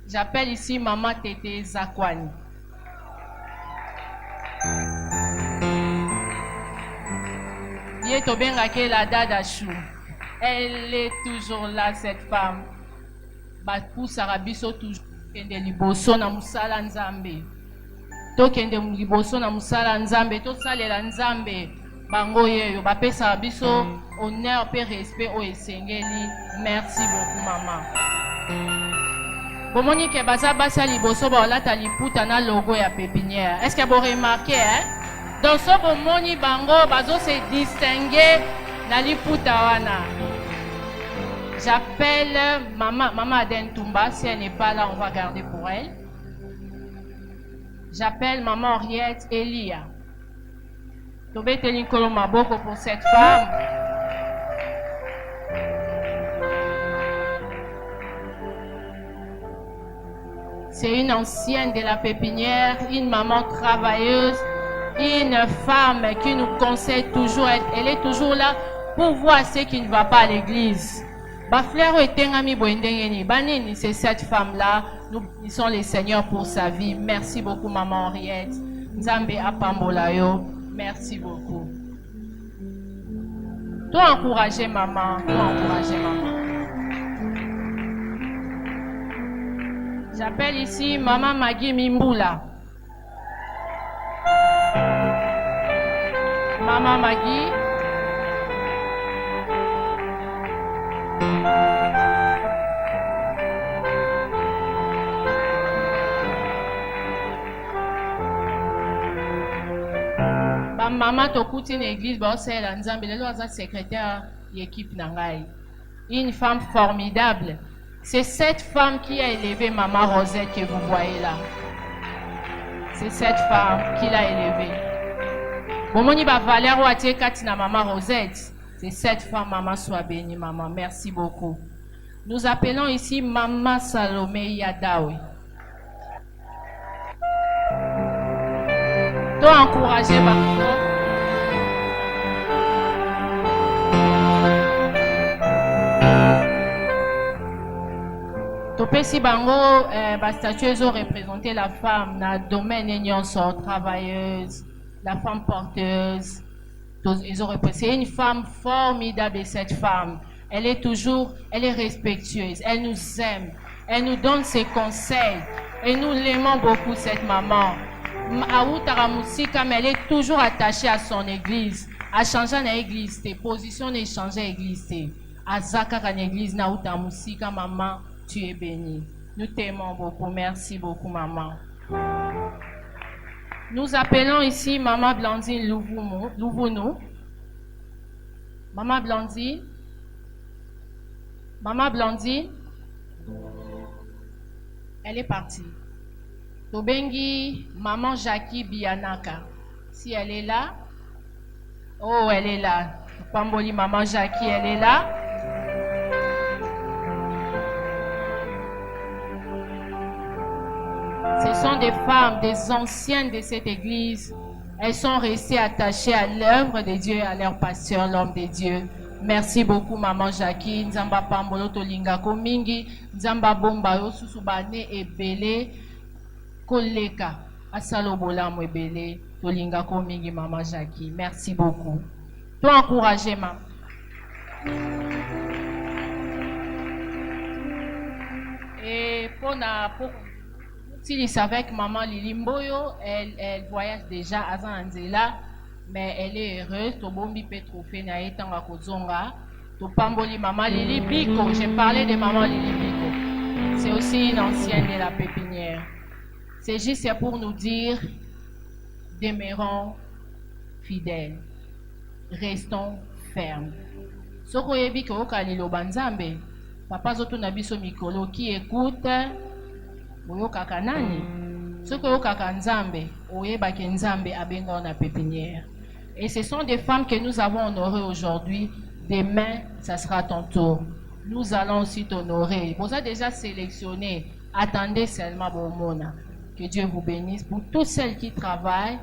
J'appelle ici Maman Tété Zakwani. La Dada Chou. Elle est toujours là, cette femme. Bakou Sarabiso toujours kende liboso na musala nzambe. To kende liboso na musala nzambe, to salela nzambe. Bango yeyo bapesa biso honneur et respect au esengeli. Merci beaucoup maman. Bomoni ke baza basa liboso ba olata liputa na logo ya pépinière. Est-ce que vous remarquez dans ce bomoni bango bazo se distinguer na liputa wana. J'appelle maman Aden Toumba, si elle n'est pas là, on va garder pour elle. J'appelle maman Henriette Elia. Tobé Telinkolo Maboko pour cette femme. C'est une ancienne de la pépinière, une maman travailleuse, une femme qui nous conseille toujours. Elle est toujours là pour voir ce qui ne va pas à l'église. C'est cette femme-là. Nous bénissons les Seigneurs pour sa vie. Merci beaucoup, maman Henriette. Nzambe Apambolayo. Merci beaucoup. Toi encourager maman. Toi encourager maman. J'appelle ici Maman Magui Mimboula. Maman Magui. Maman tokuti na église bosela nzambe lelo aza secrétaire d'équipe nangai. Une femme formidable. C'est cette femme qui a élevé Maman Rosette que vous voyez là. C'est cette femme qui l'a élevée. Bomoni ba Valère Ouatie Katina Maman Rosette. C'est cette femme, Maman soit bénie, Maman. Merci beaucoup. Nous appelons ici Maman Salomé Yadawi. Toi encourager Bango. Topesi Bango, statueuse représenter la femme dans le domaine nyonso, travailleuse, la femme porteuse. C'est une femme formidable, cette femme. Elle est respectueuse, elle nous aime, elle nous donne ses conseils. Et nous l'aimons beaucoup, cette maman. Aoutara Moussika, mais elle est toujours attachée à son église. À changer l'église, tes positions n'est changé l'église. À Zakara l'église, Naouta Moussika, maman, tu es bénie. Nous t'aimons beaucoup. Merci beaucoup, maman. Nous appelons ici Maman Blandine Louvounou. Maman Blandine. Maman Blandine. Elle est partie. Tobengi, Maman Jackie Bianaka. Si elle est là. Oh, elle est là. Pamboli, Maman Jackie, elle est là. Ce sont des femmes, des anciennes de cette église. Elles sont restées attachées à l'œuvre de Dieu et à leur pasteur, l'homme de Dieu. Merci beaucoup, Maman Jackie. Nzamba Pambolo Tolinga Komingi. Nzamba Bomba Yosusubane Ebele Koleka. Asalo Bolam Ebele Tolinga Komingi, Maman Jackie. Merci beaucoup. Toi encourager, maman. Et pour Silis avec Maman Lili Mboyo, elle voyage déjà à Zanzela, mais elle est heureuse. Tobombi Petrophé na etanga kozonga. Topamboli Maman Lili Biko. J'ai parlé de Maman Lili Biko. C'est aussi une ancienne de la pépinière. C'est juste pour nous dire, demeurons fidèles. Restons fermes. Soko yebi ko kalilo banzambe. Papa zoto nabiso mikolo qui écoute. Oyokaka nani? Soko oyokaka nzambe, oyebaki nzambe abenga na pépinière. Et ce sont des femmes que nous avons honorées aujourd'hui. Demain, ça sera ton tour. Nous allons aussi t'honorer. Vous avez déjà sélectionné. Attendez seulement Bomona. Que Dieu vous bénisse. Pour toutes celles qui travaillent,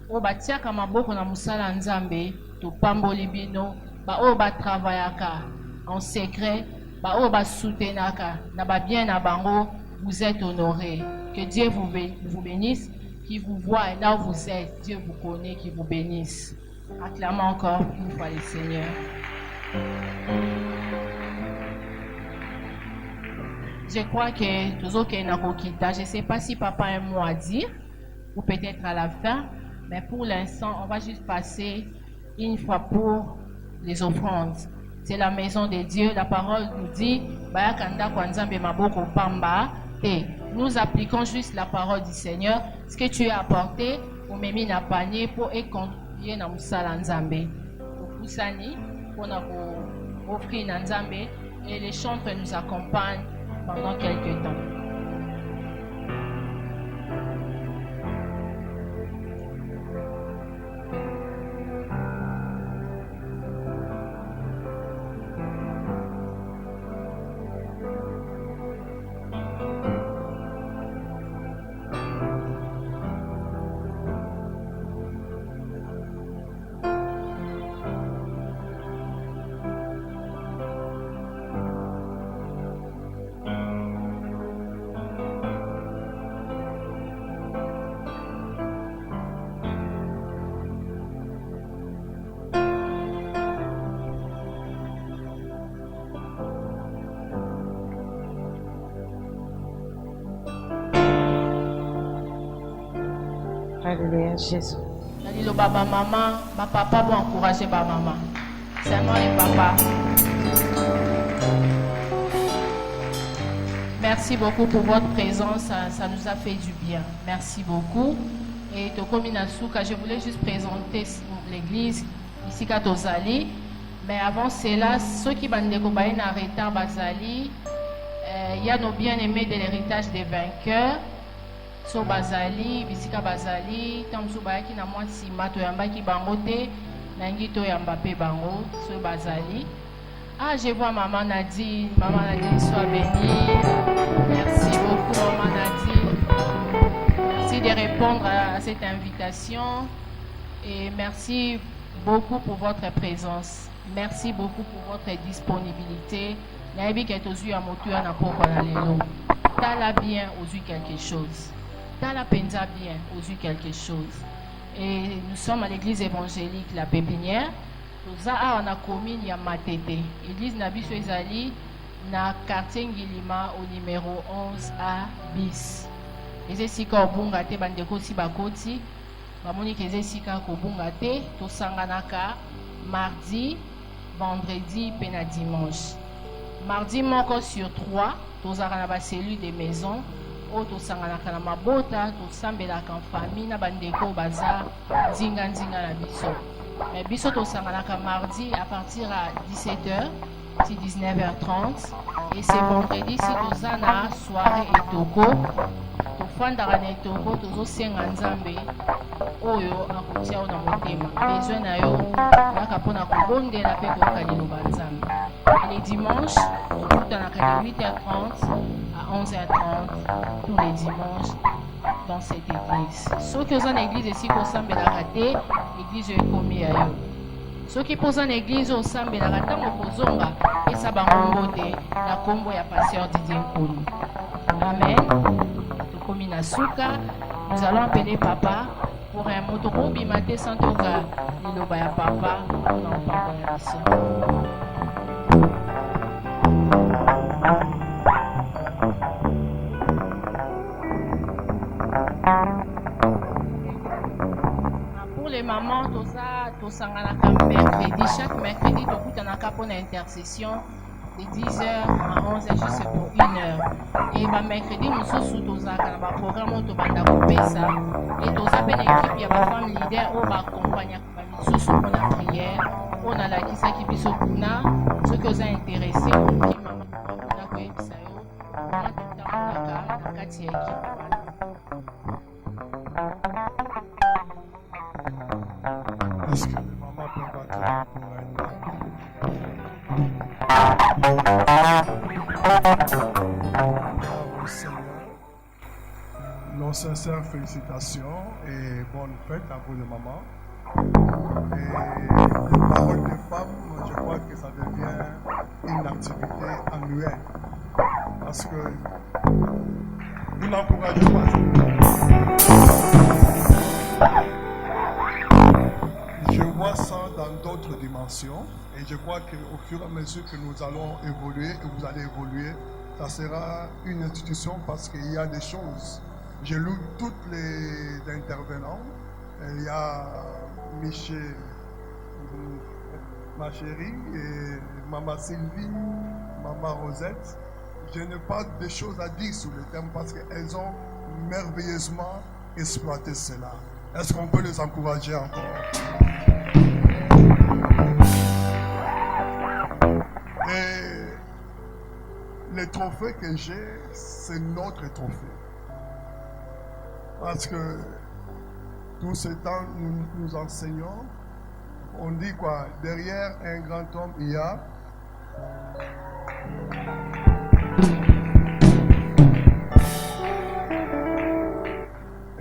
Obatia Kamaboko na Musala Nzambe, to Pamboli Bino, Oba travaillaka en secret, Oba soutenaka, Naba bien na bango. Vous êtes honorés. Que Dieu vous bénisse, qui vous voit là où vous êtes. Dieu vous connaît, qui vous bénisse. Acclamons encore une fois le Seigneur. Je crois que toujours qu'il y a un je ne sais pas si papa a un mot à dire, ou peut-être à la fin, mais pour l'instant, on va juste passer une fois pour les offrandes. C'est la maison de Dieu. La parole nous dit, nous appliquons juste la parole du Seigneur. Ce que tu as apporté, on met mis dans panier pour contribuer dans Moussala Nzambe. Pour Poussani, pour nous offrir Nzambe, et les chantres nous accompagnent pendant quelques temps. Alléluia, Jésus. Nalilo baba maman, ma papa pour encourager ma maman. Seulement les papas. Merci beaucoup pour votre présence, ça nous a fait du bien. Merci beaucoup. Et Tokomi Nasuka, je voulais juste présenter l'église ici à Tozali. Mais avant cela, ceux qui vont découvrir en retard Bazali, il y a nos bien-aimés de l'héritage des vainqueurs. So Bazali, Bisika Bazali, Tamsou Bayaki na moi Sima Toyambaki Bangote, Nangi Toyambape Bango, So Bazali. Ah, je vois Maman Nadine, sois bénie. Merci beaucoup Maman Nadine. Merci de répondre à cette invitation et merci beaucoup pour votre présence. Merci beaucoup pour votre disponibilité. Naebi Ketozu Amotu Anapoko Nalelo. Tala bien aux yeux quelque chose. Tala Penza bien aux yeux quelque chose. Et nous sommes à l'église évangélique La Pépinière. Toza a na commune ya Matete. Église Nabiso Ezali na quartier Ngilima au numéro 11A bis. Ezesika obunga te bandeko si bakoti. Bamoni kezesika kobunga te tosanganaka mardi, vendredi pe na dimanche. Mardi moko sur 3 tozaka na ba cellule de maison o tosanganaka na mabota tosambelaka en famille na bandeko baza nzinga na biso. Mais biso tosanganaka mardi à partir à 17h si 19h30 et c'est vendredi si toza na soirée etoko tofandaka na etoko tozosenga nzambe oyo akotia na motema besoin na yo naka mpona kobondela mpe koyoka liloba nzambe. Les dimanches tokutanaka de 8h30 à 11h30 tous les dimanches dans cette église. Ceux qui sont en église ici au Sambelaka te, l'église est commis à eux. Ceux qui posent en église au Sambelaka te, au Kozonga, et ça va remonter la combo ya pasteur Didier Nkulu. Amen. Tout comme Nasuka, nous allons appeler papa pour un mot. Tout comme Bimate Santoka, il y a papa, non papa ya biso. Pour les mamans, tout ça, tout ça, mercredi, chaque mercredi, tout a un pour l'intercession de 10h à 11h juste pour 1 heure. Et bah, mercredi, nous sommes sous tout ça, dans le programme, tout va couper ça. Et tout ça, une équipe, il y a ma femme leader, on va accompagner nous sous pour la prière. On a la kisa qui biso kuna, ceux qui sont intéressés, qui maman kuna kwa ebisayo, on a tout le temps na kati ya équipe. Est-ce que les mamans peuvent battre pour un Seigneur, nos sincères félicitations et bonne fête à vous les mamans. Et les paroles des femmes, je crois que ça devient une activité annuelle. Parce que nous n'encourageons pas. Je vois ça dans d'autres dimensions et je crois qu'au fur et à mesure que nous allons évoluer et vous allez évoluer, ça sera une institution parce qu'il y a des choses. Je loue toutes les intervenants. Il y a Michel, ma chérie, et Maman Sylvie, Maman Rosette. Je n'ai pas de choses à dire sur le thème parce qu'elles ont merveilleusement exploité cela. Est-ce qu'on peut les encourager encore? Et les trophées que j'ai, c'est notre trophée. Parce que tout ce temps, nous enseignons. On dit quoi? Derrière un grand homme, il y a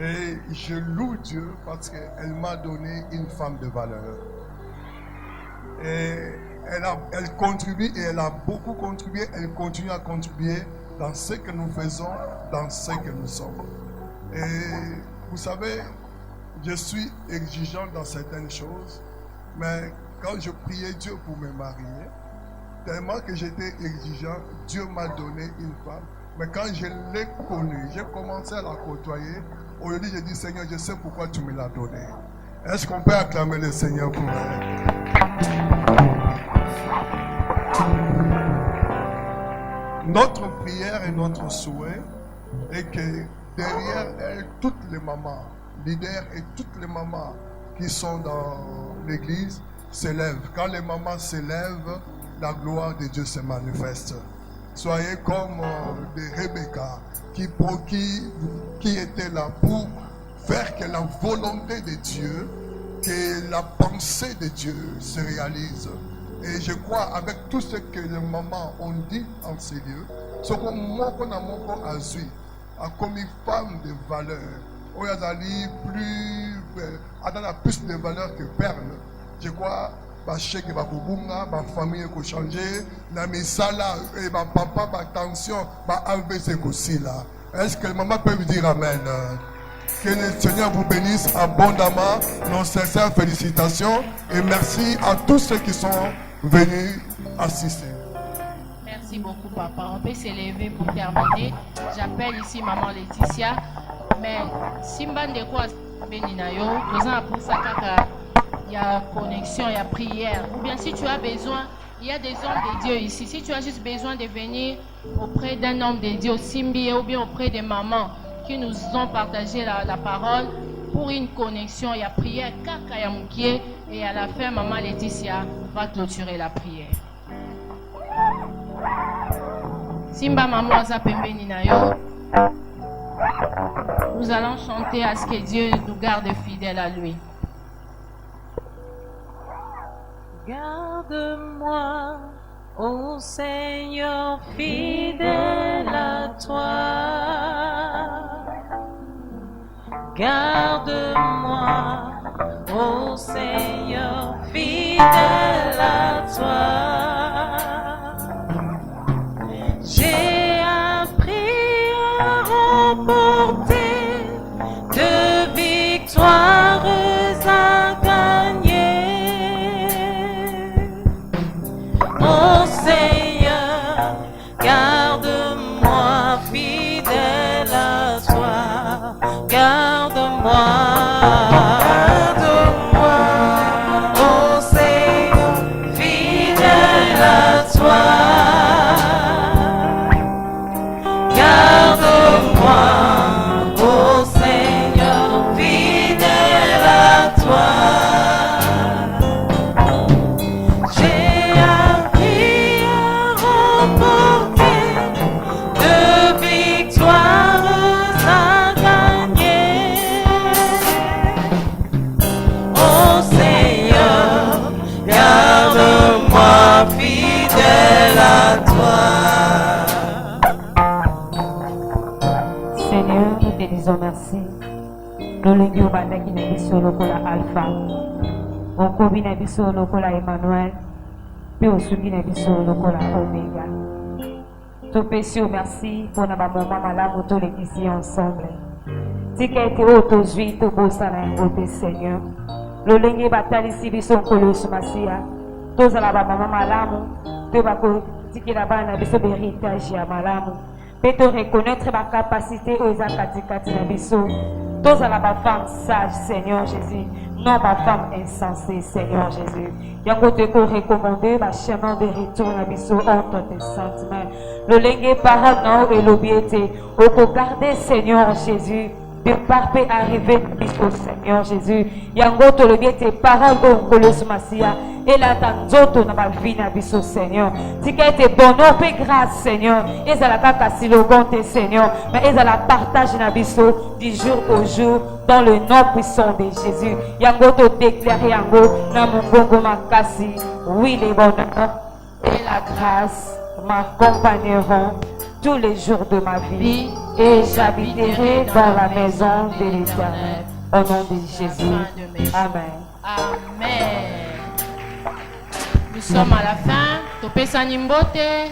et je loue Dieu parce qu'elle m'a donné une femme de valeur. Et elle contribue et elle a beaucoup contribué. Elle continue à contribuer dans ce que nous faisons, dans ce que nous sommes. Et vous savez, je suis exigeant dans certaines choses, mais quand je priais Dieu pour me marier, tellement que j'étais exigeant, Dieu m'a donné une femme. Mais quand je l'ai connue, j'ai commencé à la côtoyer, aujourd'hui je dis Seigneur, je sais pourquoi tu me l'as donné. Est-ce qu'on peut acclamer le Seigneur pour elle? Notre prière et notre souhait est que derrière elle, toutes les mamans, leaders et toutes les mamans qui sont dans l'église s'élèvent. Quand les mamans s'élèvent, la gloire de Dieu se manifeste. Soyez comme des Rebecca qui étaient là pour faire que la volonté de Dieu, que la pensée de Dieu se réalise. Et je crois avec tout ce que les mamans ont dit en ces lieux, ce qu'on a vu, comme une femme de valeur, où il y a plus de valeur que perle. Je crois que ma famille a changé, la misala et ma papa, ma attention, ma AVC aussi là. Est-ce que maman peut vous dire amen? Que le Seigneur vous bénisse abondamment. Nos sincères félicitations et merci à tous ceux qui sont venus assister. Merci beaucoup, papa. On peut s'élever pour terminer. J'appelle ici maman Laetitia. Mais si je suis quoi, il y a connexion, il y a prière. Ou bien si tu as besoin, il y a des hommes de Dieu ici. Si tu as juste besoin de venir auprès d'un homme de Dieu, Simbi, ou bien auprès des mamans qui nous ont partagé la parole, pour une connexion, il y a prière, Kaka Yamoukie, et à la fin, maman Laetitia va clôturer la prière. Simba maman Zapembe Ninayo, nous allons chanter à ce que Dieu nous garde fidèles à lui. Garde-moi, ô Seigneur, fidèle à toi. Garde-moi, ô Seigneur, fidèle à toi. J'ai appris à remporter de victoires à gagner. Ô Seigneur, garde-moi fidèle à toi. Garde-moi, ô Seigneur, fidèle à toi. Garde-moi, ô Seigneur, fidèle à toi. J'ai appris à remporter de victoires à gagner. Ô Seigneur, garde-moi fidèle à toi. Seigneur, nous te disons merci. Nous l'enguillons qui n'est pas lokola Alpha. On combine biso lokola Emmanuel. Puis on subit biso lokola Omega. Tout péché, merci pour notre maman malade, tous les ici ensemble. Si quelqu'un est aujourd'hui, tout beau ça côté Seigneur. Le lengue bataille ici biso kolo sumasia. Tous à la maman malade, tout va si qu'il a pas na biso héritage ya malade. Peut reconnaître ma capacité aux akatikati na biso. Tous à la femme sage, Seigneur Jésus. Non ma femme insensée, Seigneur Jésus. Yango te ko recommander ma chemin de retour na biso entre tes sentiments. Le lengue parole non et l'obiété. Au ko garder, Seigneur Jésus. De parfait arriver biso, Seigneur Jésus. Yango te l'obiété parole au kolos masia. Et la tanzoto na ma vie na biso, Seigneur. Si qu'elle était bonheur, paix grâce, Seigneur. Et ça la kaka si le bon Seigneur. Mais et ça la partage na biso du jour au jour dans le nom puissant de Jésus. Yango te déclarer yango na mon bongo makasi. Oui, les bonheurs et la grâce m'accompagneront tous les jours de ma vie. Et j'habiterai dans la maison de l'Éternel. Au nom de Jésus. Amen. Amen. Nous sommes à la fin. Topesa Nimbote.